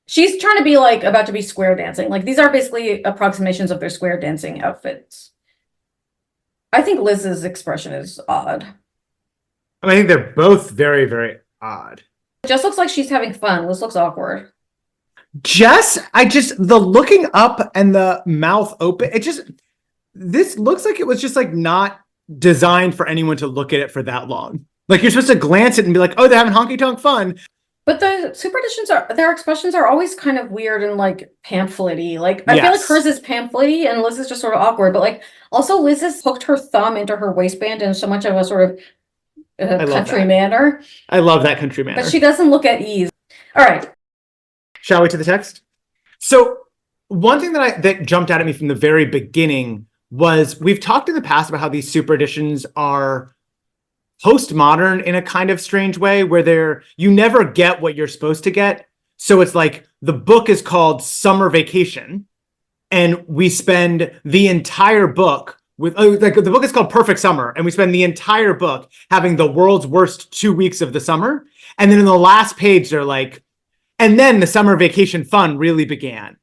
she's trying to be like about to be square dancing. Like these are basically approximations of their square dancing outfits. I think Liz's expression is odd. I think they're both very, very odd. It just looks like she's having fun. Liz looks awkward. Jess, the looking up and the mouth open, this looks like it was just like not designed for anyone to look at it for that long. Like you're supposed to glance at it and be like, oh, they're having honky tonk fun. But the superstitions their expressions are always kind of weird and like pamphlet-y. Like I feel like hers is pamphlet-y and Liz is just sort of awkward. But like also Liz has hooked her thumb into her waistband in so much of a sort of country manner. I love that country manner. But she doesn't look at ease. All right. Shall we to the text? So one thing that jumped out at me from the very beginning was we've talked in the past about how these super editions are postmodern in a kind of strange way where you never get what you're supposed to get. So it's like the book is called Summer Vacation and we spend the entire book like the book is called Perfect Summer and we spend the entire book having the world's worst 2 weeks of the summer. And then in the last page, they're like, and then the summer vacation fun really began.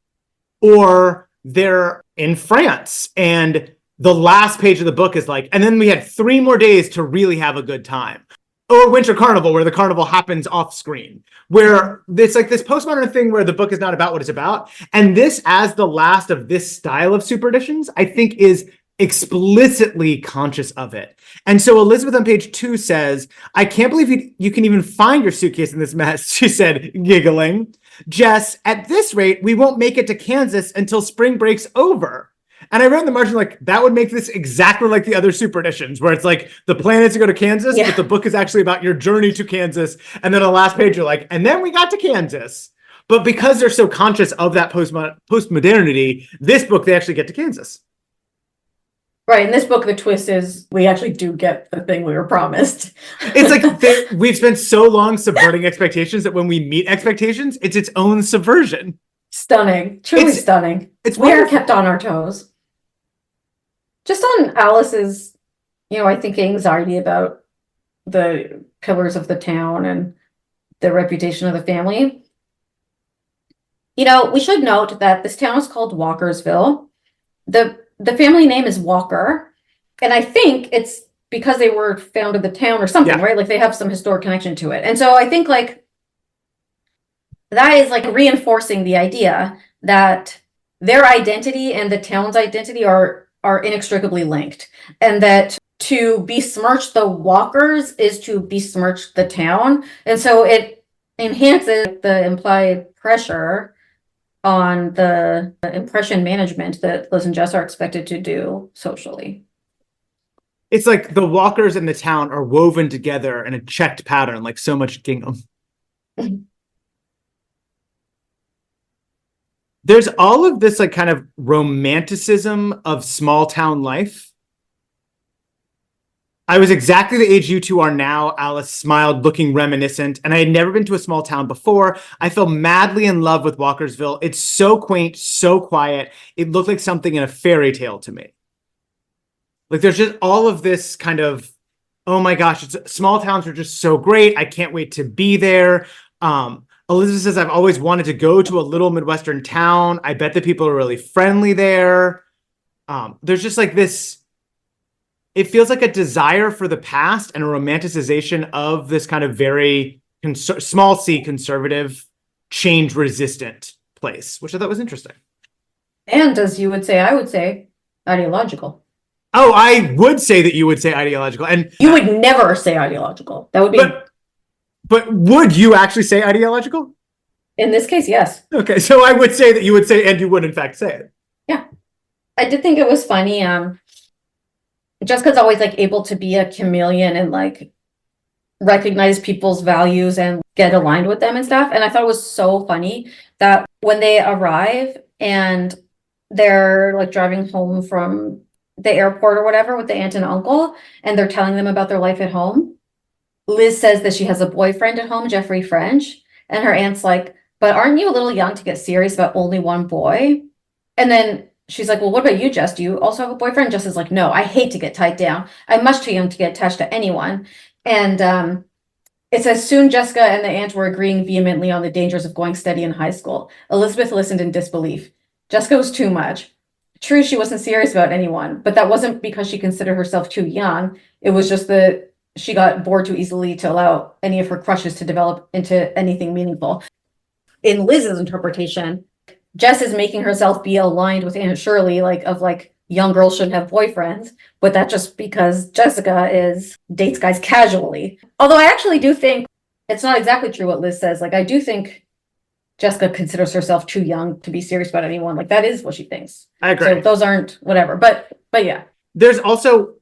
Or they're in France and the last page of the book is like, and then we had 3 more days to really have a good time. Or Winter Carnival, where the carnival happens off screen, where it's like this postmodern thing where the book is not about what it's about. And this, as the last of this style of super editions, I think is explicitly conscious of it. And so Elizabeth on page 2 says, I can't believe you can even find your suitcase in this mess, she said, giggling. Jess, at this rate, we won't make it to Kansas until spring break's over. And I read in the margin, like, that would make this exactly like the other super editions, where it's like, the plan is to go to Kansas, but the book is actually about your journey to Kansas. And then on the last page, you're like, and then we got to Kansas. But because they're so conscious of that postmodernity, this book, they actually get to Kansas. Right. In this book, the twist is we actually do get the thing we were promised. It's like we've spent so long subverting expectations that when we meet expectations, it's its own subversion. Stunning. Truly stunning. We are kept on our toes. Just on Alice's, I think anxiety about the pillars of the town and the reputation of the family. We should note that this town is called Walkersville. The family name is Walker, and I think it's because they were founded the town or something, right? Like they have some historic connection to it. And so I think like that is like reinforcing the idea that their identity and the town's identity are inextricably linked, and that to besmirch the Walkers is to besmirch the town. And so it enhances the implied pressure on the impression management that Liz and Jess are expected to do socially. It's like the Walkers and the town are woven together in a checked pattern, like so much Gingham. There's all of this like kind of romanticism of small town life. I was exactly the age you two are now, Alice smiled, looking reminiscent, and I had never been to a small town before. I fell madly in love with Walkersville. It's so quaint, so quiet. It looked like something in a fairy tale to me. Like there's just all of this kind of, oh my gosh, small towns are just so great. I can't wait to be there. Elizabeth says, I've always wanted to go to a little Midwestern town. I bet the people are really friendly there. There's just like this, it feels like a desire for the past and a romanticization of this kind of very small c conservative, change resistant place, which I thought was interesting. And as you would say, I would say ideological. Oh, I would say that you would say ideological. And you would never say ideological. That would be. But would you actually say ideological? In this case, yes. Okay, so I would say that you would say, and you would in fact say it. Yeah. I did think it was funny. Jessica's always like able to be a chameleon and like recognize people's values and get aligned with them and stuff. And I thought it was so funny that when they arrive and they're like driving home from the airport or whatever with the aunt and uncle, and they're telling them about their life at home, Liz says that she has a boyfriend at home, Jeffrey French, and her aunt's like, but aren't you a little young to get serious about only one boy? And then she's like, well, what about you, Jess? Do you also have a boyfriend? Jess is like, no, I hate to get tied down. I'm much too young to get attached to anyone. And it says, soon Jessica and the aunt were agreeing vehemently on the dangers of going steady in high school. Elizabeth listened in disbelief. Jessica was too much. True, she wasn't serious about anyone, but that wasn't because she considered herself too young. It was just that she got bored too easily to allow any of her crushes to develop into anything meaningful. In Liz's interpretation, Jess is making herself be aligned with Aunt Shirley, like young girls shouldn't have boyfriends, but that's just because Jessica dates guys casually. Although I actually do think it's not exactly true what Liz says. Like, I do think Jessica considers herself too young to be serious about anyone. Like, that is what she thinks. I agree. So those aren't whatever, but yeah. There's also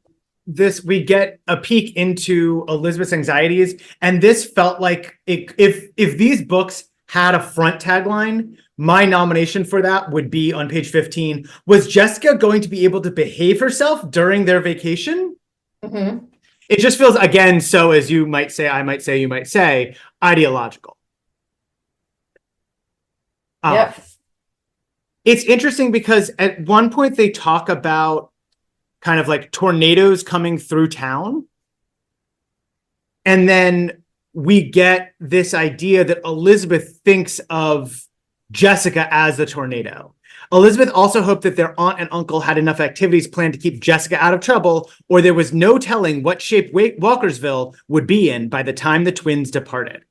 this, we get a peek into Elizabeth's anxieties, and this felt like if these books had a front tagline, my nomination for that would be on page 15. Was Jessica going to be able to behave herself during their vacation? Mm-hmm. It just feels, again, so as you might say, I might say, you might say, ideological. Yep. It's interesting because at one point they talk about kind of like tornadoes coming through town. And then we get this idea that Elizabeth thinks of Jessica as the tornado. Elizabeth also hoped that their aunt and uncle had enough activities planned to keep Jessica out of trouble, or there was no telling what shape Walkersville would be in by the time the twins departed.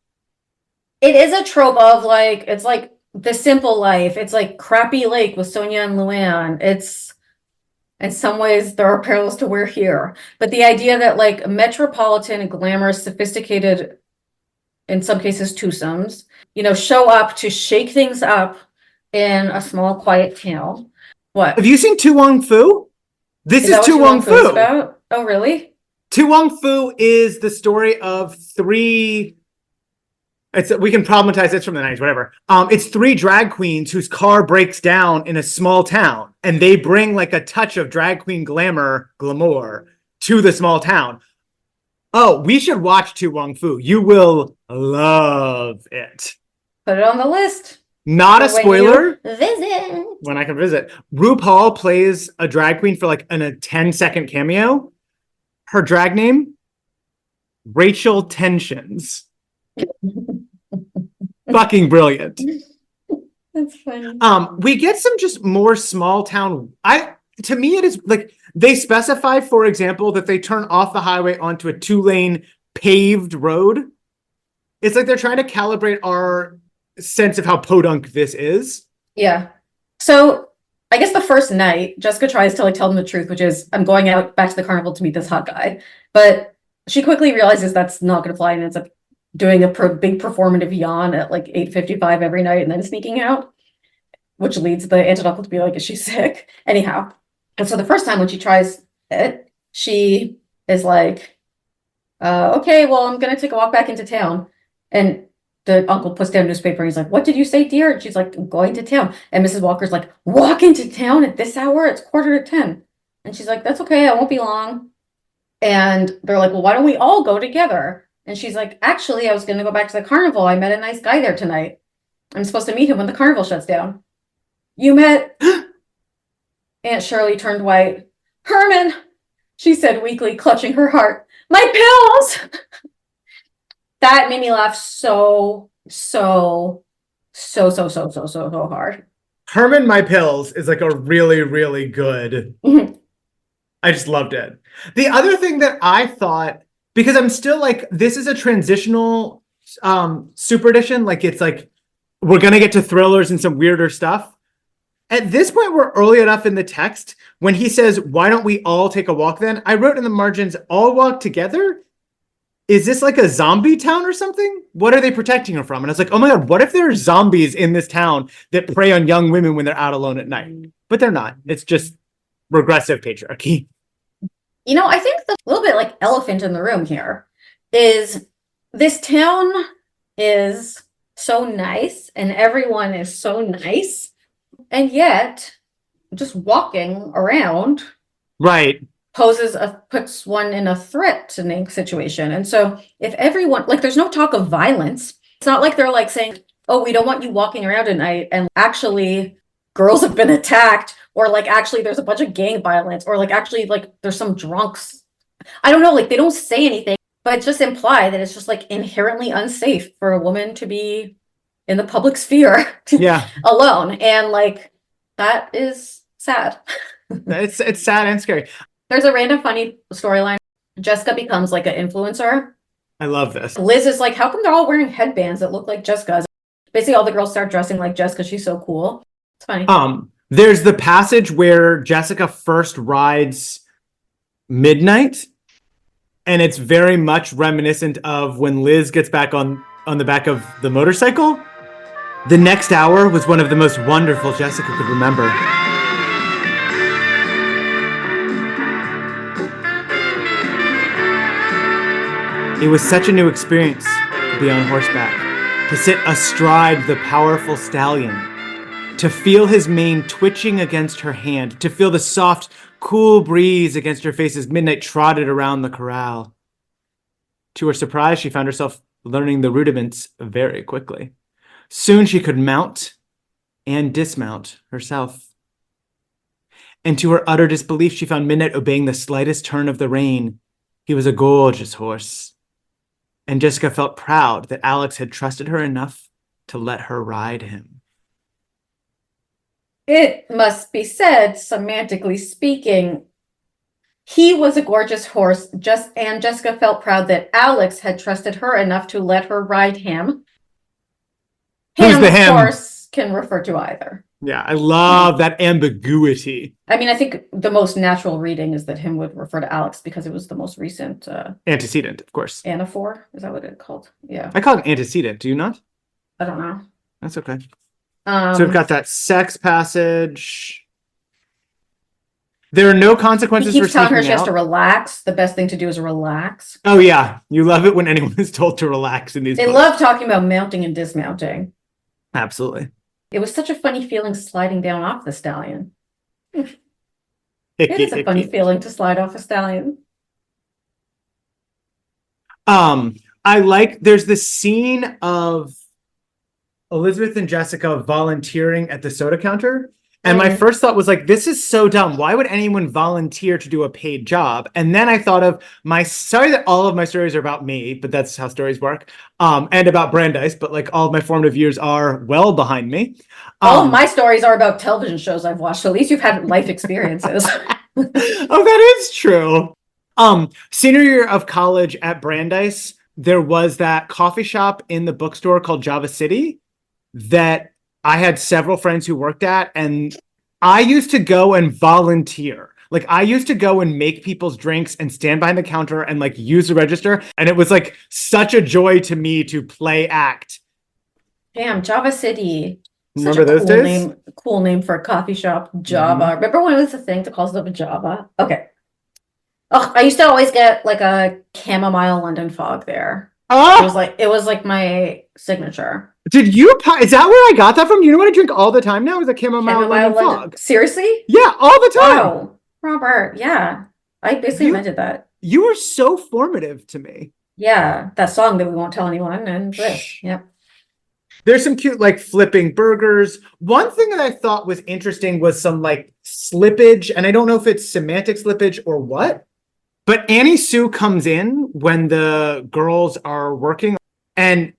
It is a trope of like, it's like The Simple Life. It's like Crappy Lake with Sonia and Luann. It's, in some ways, there are parallels to We're Here. But the idea that like metropolitan, glamorous, sophisticated, in some cases twosomes, show up to shake things up in a small, quiet town. What? Have you seen Tu Wong Fu? This is Tu Wong Fu. About? Oh, really? Tu Wong Fu is the story of three. We can problematize this from the 90s, whatever. It's three drag queens whose car breaks down in a small town, and they bring like a touch of drag queen glamour to the small town. Oh, we should watch Tu Wong Fu. You will love it. Put it on the list. Not a spoiler. Visit. When I can visit. RuPaul plays a drag queen for like a 10-second cameo. Her drag name, Rachel Tensions. Fucking brilliant. That's funny. We get some just more small town. To me, it is like they specify, for example, that they turn off the highway onto a 2-lane paved road. It's like they're trying to calibrate our sense of how podunk this is. Yeah. So I guess the first night, Jessica tries to like tell them the truth, which is I'm going out back to the carnival to meet this hot guy. But she quickly realizes that's not going to fly and ends up doing a big performative yawn at like 8:55 every night and then sneaking out, which leads the aunt and uncle to be like, is she sick? Anyhow. And so the first time when she tries it, she is like, okay, well, I'm going to take a walk back into town. And the uncle puts down a newspaper and he's like, what did you say, dear? And she's like, I'm going to town. And Mrs. Walker's like, walk into town at this hour? It's 9:45. And she's like, that's okay. I won't be long. And they're like, well, why don't we all go together? And she's like, actually, I was going to go back to the carnival. I met a nice guy there tonight. I'm supposed to meet him when the carnival shuts down. You met? Aunt Shirley turned white. Herman, she said weakly, clutching her heart. My pills! That made me laugh so hard. Herman, My Pills is like a really, really good. I just loved it. The other thing that I thought, because I'm still like, this is a transitional super edition. Like, it's like, we're going to get to thrillers and some weirder stuff. At this point, we're early enough in the text when he says, why don't we all take a walk then? I wrote in the margins, all walk together? Is this like a zombie town or something? What are they protecting her from? And I was like, oh my God, what if there are zombies in this town that prey on young women when they're out alone at night? But they're not. It's just regressive patriarchy. I think the little bit like elephant in the room here is this town is so nice and everyone is so nice, and yet just walking around Right. puts one in a threatening situation. And so if everyone, like, there's no talk of violence. It's not like they're like saying, oh, we don't want you walking around at night and actually girls have been attacked, or like actually there's a bunch of gang violence, or like actually like there's some drunks. I don't know, like they don't say anything, but it's just implied that it's just like inherently unsafe for a woman to be in the public sphere Yeah. alone. And like that is sad. It's sad and scary. There's a random funny storyline. Jessica becomes like an influencer. I love this. Liz is like, how come they're all wearing headbands that look like Jessica's? Basically, all the girls start dressing like Jessica. She's so cool. It's funny. There's the passage where Jessica first rides Midnight, and it's very much reminiscent of when Liz gets back on the back of the motorcycle. The next hour was one of the most wonderful Jessica could remember. It was such a new experience to be on horseback, to sit astride the powerful stallion, to feel his mane twitching against her hand, to feel the soft, cool breeze against her face as Midnight trotted around the corral. To her surprise, she found herself learning the rudiments very quickly. Soon she could mount and dismount herself. And to her utter disbelief, she found Midnight obeying the slightest turn of the rein. He was a gorgeous horse. And Jessica felt proud that Alex had trusted her enough to let her ride him. It must be said, semantically speaking, he was a gorgeous horse, and Jessica felt proud that Alex had trusted her enough to let her ride him. Who's the Of him? course, can refer to either. Yeah, I love that ambiguity. I mean, I think the most natural reading is that him would refer to Alex because it was the most recent Antecedent, of course. anaphor. Is that what it's called? Yeah. I call it antecedent, do you not? I don't know. That's okay. So we've got that sex passage. There are no He consequences for keeps telling her sneaking she has out. to relax. The best thing to do is relax. Oh yeah, you love it when anyone is told to relax in these They books. love talking about mounting and dismounting. Absolutely. It was such a funny feeling sliding down off the stallion. Icky, It is a funny icky. feeling to slide off a stallion. I like, there's this scene of Elizabeth and Jessica volunteering at the soda counter. And my first thought was like, this is so dumb. Why would anyone volunteer to do a paid job? And then I thought of sorry that all of my stories are about me, but that's how stories work. And about Brandeis, but like all of my formative years are well behind me. All of my stories are about television shows I've watched, so at least you've had life experiences. Oh, that is true. Senior year of college at Brandeis, there was that coffee shop in the bookstore called Java City that I had several friends who worked at, and I used to go and volunteer. Like I used to go and make people's drinks and stand behind the counter and like use the register. And it was like such a joy to me to play act. Damn, Java City. Such Remember a those cool days? name. Cool name for a coffee shop. Java. Remember when it was a thing to call stuff Java? Okay. Oh, I used to always get like a chamomile London fog there. Oh, It was like my signature. is that where I got that from? You know what I drink all the time now is a chamomile lemon fog. Seriously? Yeah, all the time. Wow. Robert, yeah. I basically invented that. You were so formative to me. Yeah, that song that we won't tell anyone, and this. Yep. There's some cute like flipping burgers. One thing that I thought was interesting was some like slippage, and I don't know if it's semantic slippage or what, but Annie Sue comes in when the girls are working, and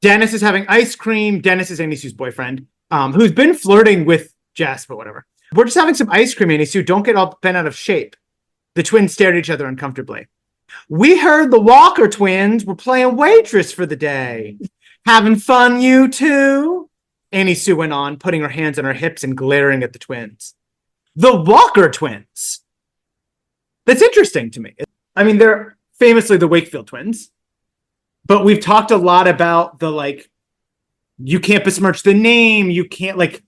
Dennis is having ice cream. Dennis is Annie Sue's boyfriend, who's been flirting with Jess, but whatever. We're just having some ice cream, Annie Sue. Don't get all bent out of shape. The twins stared at each other uncomfortably. We heard the Walker twins were playing waitress for the day. Having fun, you two? Annie Sue went on, putting her hands on her hips and glaring at the twins. The Walker twins. That's interesting to me. I mean, they're famously the Wakefield twins, but we've talked a lot about the like, you can't besmirch the name. You can't like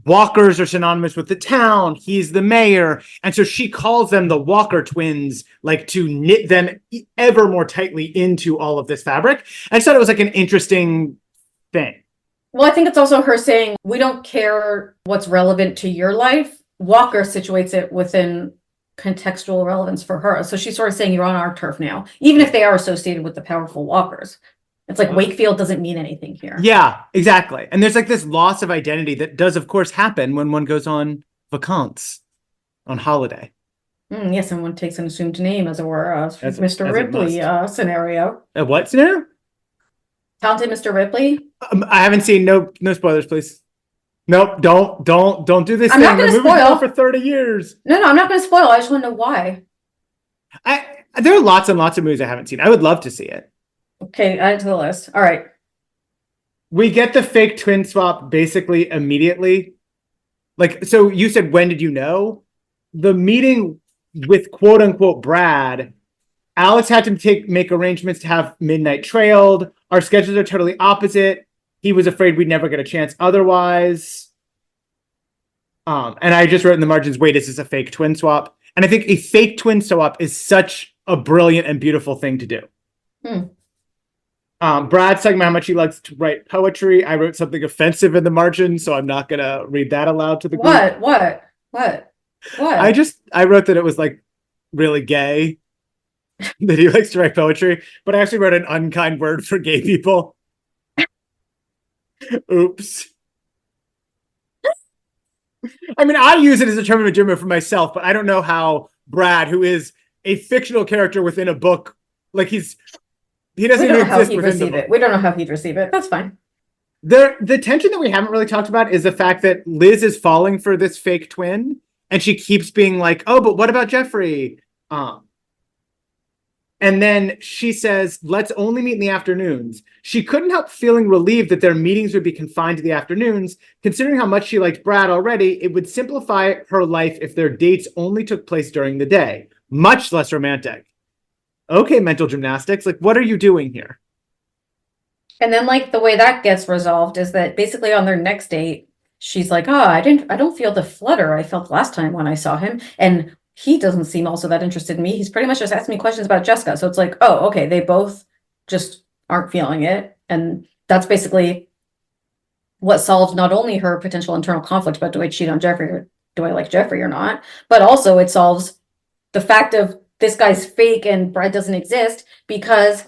Walkers are synonymous with the town. He's the mayor. And so she calls them the Walker twins, like to knit them ever more tightly into all of this fabric. I just thought it was like an interesting thing. Well, I think it's also her saying, we don't care what's relevant to your life. Walker situates it within contextual relevance for her. So she's sort of saying, you're on our turf now, even if they are associated with the powerful Walkers. It's like Wakefield doesn't mean anything here. Yeah, exactly. And there's like this loss of identity that does, of course, happen when one goes on vacances, on holiday. Yes, and one takes an assumed name, as it were, Mr. as it Ripley scenario. A what scenario? Talented Mr. Ripley. I haven't seen no spoilers, please. Nope, don't do this I'm thing. not going to The movie's spoil been for 30 years. No, I'm not going to spoil. I just want to know why. There are lots and lots of movies I haven't seen. I would love to see it. Okay, add it to the list. All right. We get the fake twin swap basically immediately. Like, so you said, when did you know? The meeting with quote unquote Brad, Alex had to make arrangements to have midnight trailed. Our schedules are totally opposite. He was afraid we'd never get a chance otherwise. And I just wrote in the margins, wait, is this a fake twin swap? And I think a fake twin swap is such a brilliant and beautiful thing to do. Brad's talking about how much he likes to write poetry. I wrote something offensive in the margin, so I'm not going to read that aloud to the group. What? I wrote that it was like really gay that he likes to write poetry, but I actually wrote an unkind word for gay people. Oops. I mean, I use it as a term of endearment for myself, but I don't know how Brad, who is a fictional character within a book, like he doesn't even exist within the book. We don't know how he'd receive it. That's fine. The tension that we haven't really talked about is the fact that Liz is falling for this fake twin, and she keeps being like, "Oh, but what about Jeffrey?" And then she says, "Let's only meet in the afternoons." She couldn't help feeling relieved that their meetings would be confined to the afternoons. Considering how much she liked Brad already, it would simplify her life if their dates only took place during the day. Much less romantic. Okay, mental gymnastics. Like, what are you doing here? And then, like, the way that gets resolved is that basically on their next date, she's like, I don't feel the flutter I felt last time when I saw him. And he doesn't seem also that interested in me. He's pretty much just asking me questions about Jessica. So it's like, oh, okay, they both just aren't feeling it. And that's basically what solves not only her potential internal conflict about do I cheat on Jeffrey or do I like Jeffrey or not, but also it solves the fact of this guy's fake and Brad doesn't exist because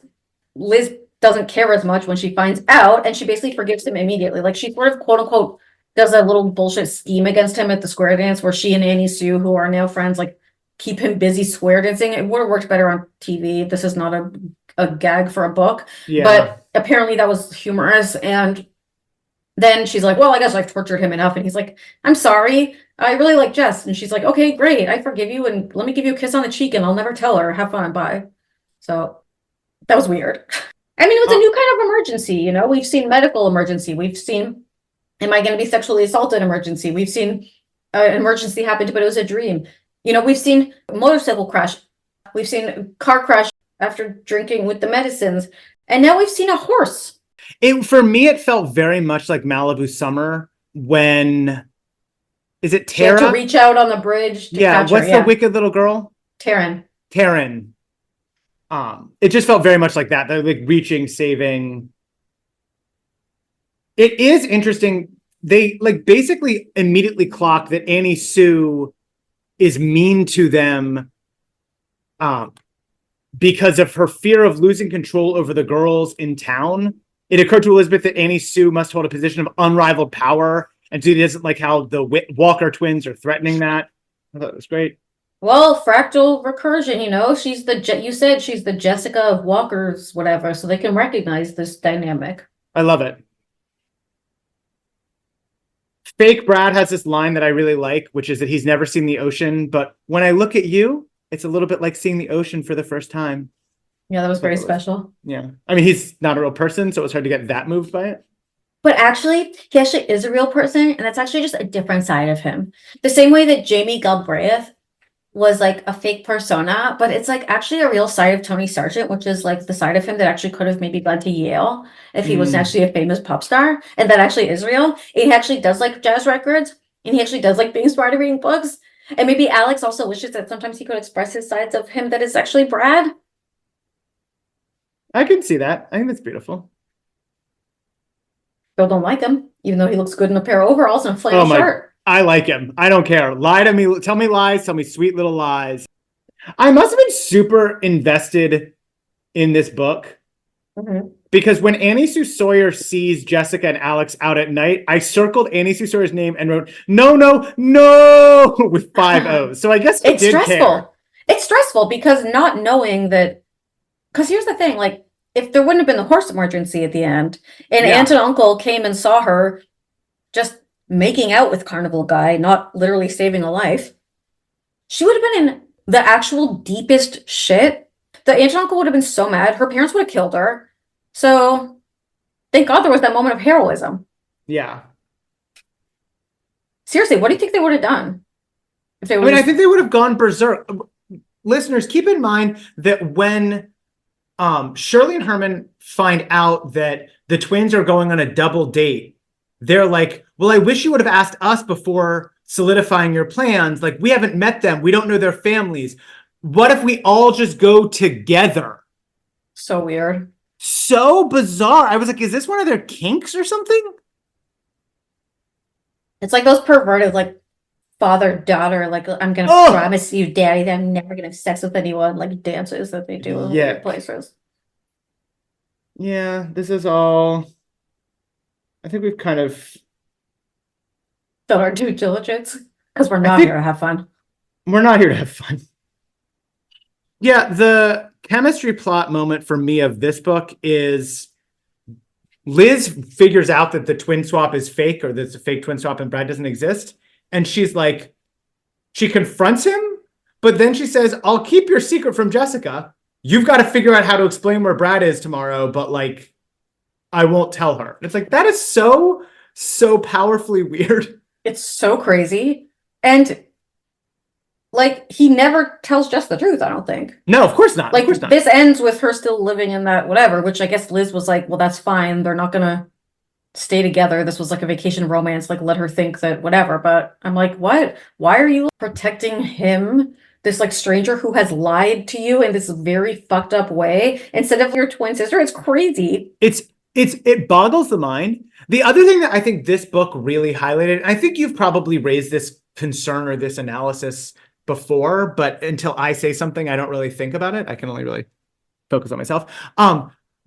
Liz doesn't care as much when she finds out, and she basically forgives him immediately. Like, she sort of quote unquote does a little bullshit scheme against him at the square dance where she and Annie Sue, who are now friends, like keep him busy square dancing. It would have worked better on TV. This is not a gag for a book. Yeah. But apparently that was humorous. And then she's like, well, I guess I've tortured him enough. And he's like, I'm sorry. I really like Jess. And she's like, okay, great. I forgive you. And let me give you a kiss on the cheek and I'll never tell her. Have fun. Bye. So that was weird. I mean, it was a new kind of emergency. You know, we've seen medical emergency. We've seen, am I going to be sexually assaulted emergency? We've seen an emergency happened, but it was a dream. You know, we've seen a motorcycle crash. We've seen a car crash after drinking with the medicines. And now we've seen a horse. For me, it felt very much like Malibu Summer when, is it Tara? She had to reach out on the bridge to catch her. What's the wicked little girl? Taryn. It just felt very much like that. They're like reaching, saving. It is interesting. They like basically immediately clock that Annie Sue is mean to them because of her fear of losing control over the girls in town. It occurred to Elizabeth that Annie Sue must hold a position of unrivaled power, and she doesn't like how the Walker twins are threatening that. I thought it was great. Well, fractal recursion, you know, you said she's the Jessica of Walkers, whatever, so they can recognize this dynamic. I love it. Fake Brad has this line that I really like, which is that he's never seen the ocean, but when I look at you, it's a little bit like seeing the ocean for the first time. Yeah, that was very special. Yeah. I mean, he's not a real person, so it was hard to get that moved by it. But actually, he actually is a real person, and that's actually just a different side of him. The same way that Jamie Galbraith was like a fake persona, but it's like actually a real side of Tony Sargent, which is like the side of him that actually could have maybe gone to Yale if he was actually a famous pop star, and that actually is real. He actually does like jazz records, And he actually does like being smart and reading books. And maybe Alex also wishes that sometimes he could express his sides of him that is actually Brad. I can see that. I think that's beautiful. People don't like him, even though he looks good in a pair of overalls and a flannel shirt. I like him. I don't care. Lie to me. Tell me lies. Tell me sweet little lies. I must have been super invested in this book. Mm-hmm. Because when Annie Sue Sawyer sees Jessica and Alex out at night, I circled Annie Sue Sawyer's name and wrote, no, with 5 O's. So I guess it's stressful. Care. It's stressful because not knowing that, because here's the thing, like, if there wouldn't have been the horse emergency at the end, and aunt and uncle came and saw her just making out with Carnival Guy, not literally saving a life, she would have been in the actual deepest shit. The aunt and uncle would have been so mad. Her parents would have killed her. So thank God there was that moment of heroism. Yeah. Seriously, what do you think they would have done? If they I think they would have gone berserk. Listeners, keep in mind that when Shirley and Herman find out that the twins are going on a double date, they're like, well, I wish you would have asked us before solidifying your plans. Like, we haven't met them. We don't know their families. What if we all just go together? So weird. So bizarre. I was like, is this one of their kinks or something? It's like those perverted, like, father-daughter, like, I'm gonna promise you, daddy, that I'm never gonna have sex with anyone, like, dances that they do in weird places. Yeah, this is all... I think we've kind of... done our due diligence, because we're not here to have fun. We're not here to have fun. Yeah, the chemistry plot moment for me of this book is Liz figures out that the twin swap is fake, or there's a fake twin swap and Brad doesn't exist. And she's like, she confronts him, but then she says, I'll keep your secret from Jessica. You've got to figure out how to explain where Brad is tomorrow, but like, I won't tell her. It's like, that is so powerfully weird. It's so crazy. And like, he never tells Jess the truth, I don't think. No, of course not. Like, of course not. This ends with her still living in that whatever, which I guess Liz was like, well, that's fine. They're not gonna stay together. This was like a vacation romance, like, let her think that whatever. But I'm like, what? Why are you protecting him, this like stranger who has lied to you in this very fucked up way, instead of your twin sister? It's crazy. It boggles the mind. The other thing that I think this book really highlighted, I think you've probably raised this concern or this analysis before, but until I say something, I don't really think about it. I can only really focus on myself.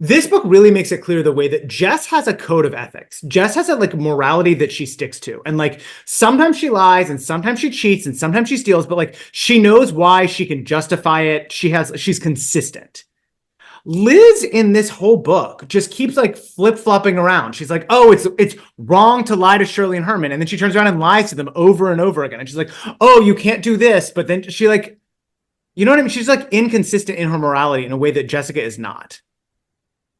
This book really makes it clear the way that Jess has a code of ethics. Jess has a like morality that she sticks to. And like, sometimes she lies and sometimes she cheats and sometimes she steals, but like, she knows why, she can justify it. She's consistent. Liz in this whole book just keeps like flip-flopping around. She's like, oh, it's wrong to lie to Shirley and Herman. And then she turns around and lies to them over and over again. And she's like, oh, you can't do this. But then she like, you know what I mean? She's like inconsistent in her morality in a way that Jessica is not.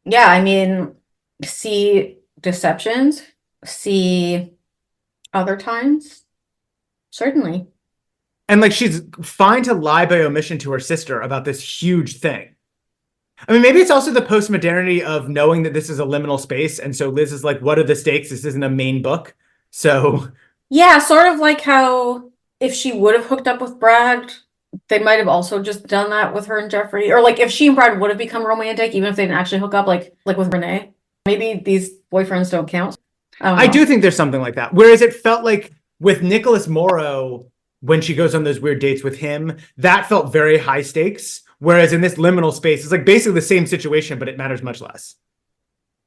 Yeah, I mean, see deceptions, see other times, certainly. And like, she's fine to lie by omission to her sister about this huge thing. I mean, maybe it's also the postmodernity of knowing that this is a liminal space. And so Liz is like, what are the stakes? This isn't a main book. So. Yeah, sort of like how if she would have hooked up with Brad, they might have also just done that with her and Jeffrey. Or like if she and Brad would have become romantic, even if they didn't actually hook up, like with Renee. Maybe these boyfriends don't count. I do think there's something like that. Whereas it felt like with Nicholas Morrow, when she goes on those weird dates with him, that felt very high stakes. Whereas in this liminal space, it's like basically the same situation, but it matters much less.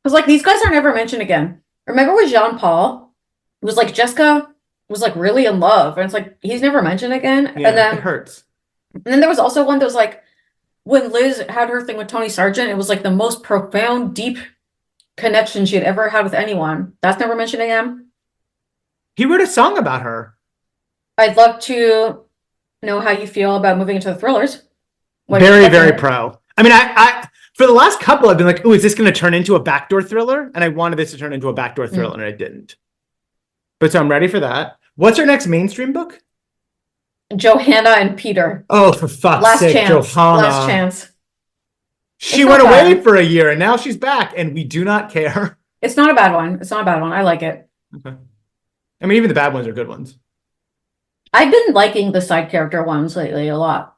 Because like these guys are never mentioned again. Remember with Jean Paul? It was like Jessica was like really in love. And it's like he's never mentioned again. Yeah, and then it hurts. And then there was also one that was like when Liz had her thing with Tony Sargent, it was like the most profound, deep connection she had ever had with anyone. That's never mentioned again. He wrote a song about her. I'd love to know how you feel about moving into the thrillers. Very pro. I mean, I for the last couple, I've been like, oh, is this going to turn into a backdoor thriller? And I wanted this to turn into a backdoor thriller, and it didn't. But so I'm ready for that. What's our next mainstream book? Johanna and Peter. Oh, for fuck's sake, Johanna. Last chance. She went away for a year, and now she's back, and we do not care. It's not a bad one. I like it. Okay. I mean, even the bad ones are good ones. I've been liking the side character ones lately a lot.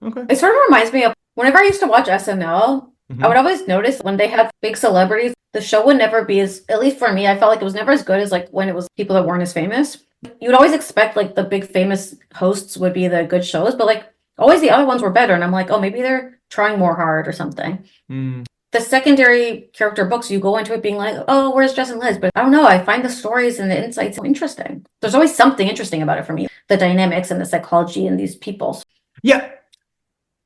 Okay. It sort of reminds me of whenever I used to watch SNL, I would always notice when they had big celebrities, the show would never be as, at least for me, I felt like it was never as good as like when it was people that weren't as famous. You would always expect like the big famous hosts would be the good shows, but like always the other ones were better. And I'm like, oh, maybe they're trying more hard or something. The secondary character books, you go into it being like, oh, where's Jess and Liz? But I don't know. I find the stories and the insights so interesting. There's always something interesting about it for me. The dynamics and the psychology in these people. Yeah.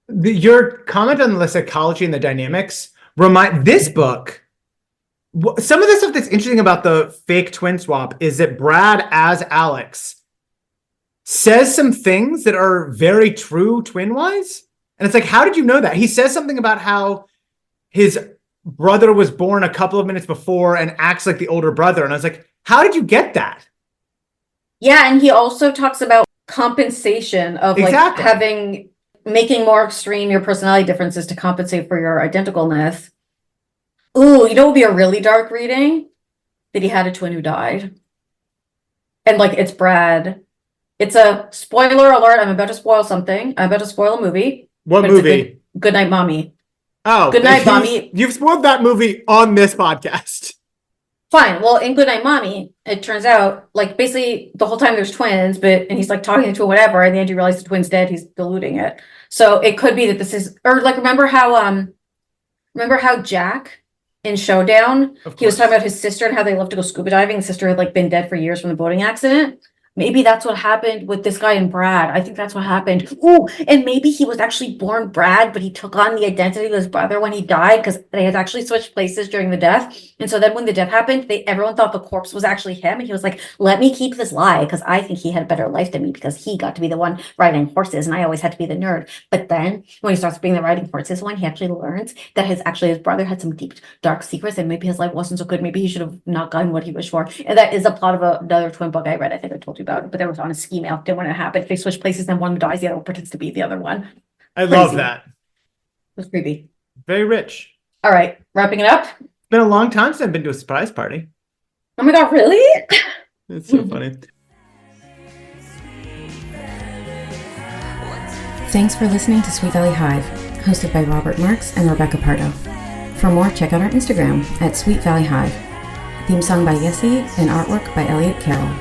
Your comment on the psychology and the dynamics remind this book. Some of the stuff that's interesting about the fake twin swap is that Brad as Alex says some things that are very true twin wise. And it's like, how did you know that? He says something about how his brother was born a couple of minutes before and acts like the older brother. And I was like, how did you get that? Yeah. And he also talks about compensation of like making more extreme your personality differences to compensate for your identicalness. Ooh, you know what would be a really dark reading? That he had a twin who died. And like, it's Brad. It's a spoiler alert. I'm about to spoil something. I'm about to spoil a movie. What movie? Good Night, Mommy. Oh, Good Night, Mommy. You've spoiled that movie on this podcast. Fine. Well, in Good Night, Mommy, it turns out like basically the whole time there's twins, and he's like talking to whatever, and the end you realize the twin's dead. He's diluting it. So it could be that this is, or like remember how Jack in Showdown, he was talking about his sister and how they love to go scuba diving. The sister had like been dead for years from the boating accident. Maybe that's what happened with this guy and Brad. I think that's what happened. Ooh, and maybe he was actually born Brad, but he took on the identity of his brother when he died because they had actually switched places during the death. And so then when the death happened, everyone thought the corpse was actually him. And he was like, let me keep this lie because I think he had a better life than me because he got to be the one riding horses and I always had to be the nerd. But then when he starts being the riding horses one, he actually learns that his brother had some deep, dark secrets and maybe his life wasn't so good. Maybe he should have not gotten what he wished for. And that is a plot of another twin book I read. I think I told you about it, but there was on a ski mountain when it happened. They switch places, then one dies, the other one pretends to be the other one. I love that. It was creepy. Very rich. All right, wrapping it up. It's been a long time since I've been to a surprise party. Oh my god, really? It's so funny. Thanks for listening to Sweet Valley Hive, hosted by Robert Marks and Rebecca Pardo. For more, check out our Instagram at Sweet Valley Hive. Theme song by Yessie and artwork by Elliot Carroll.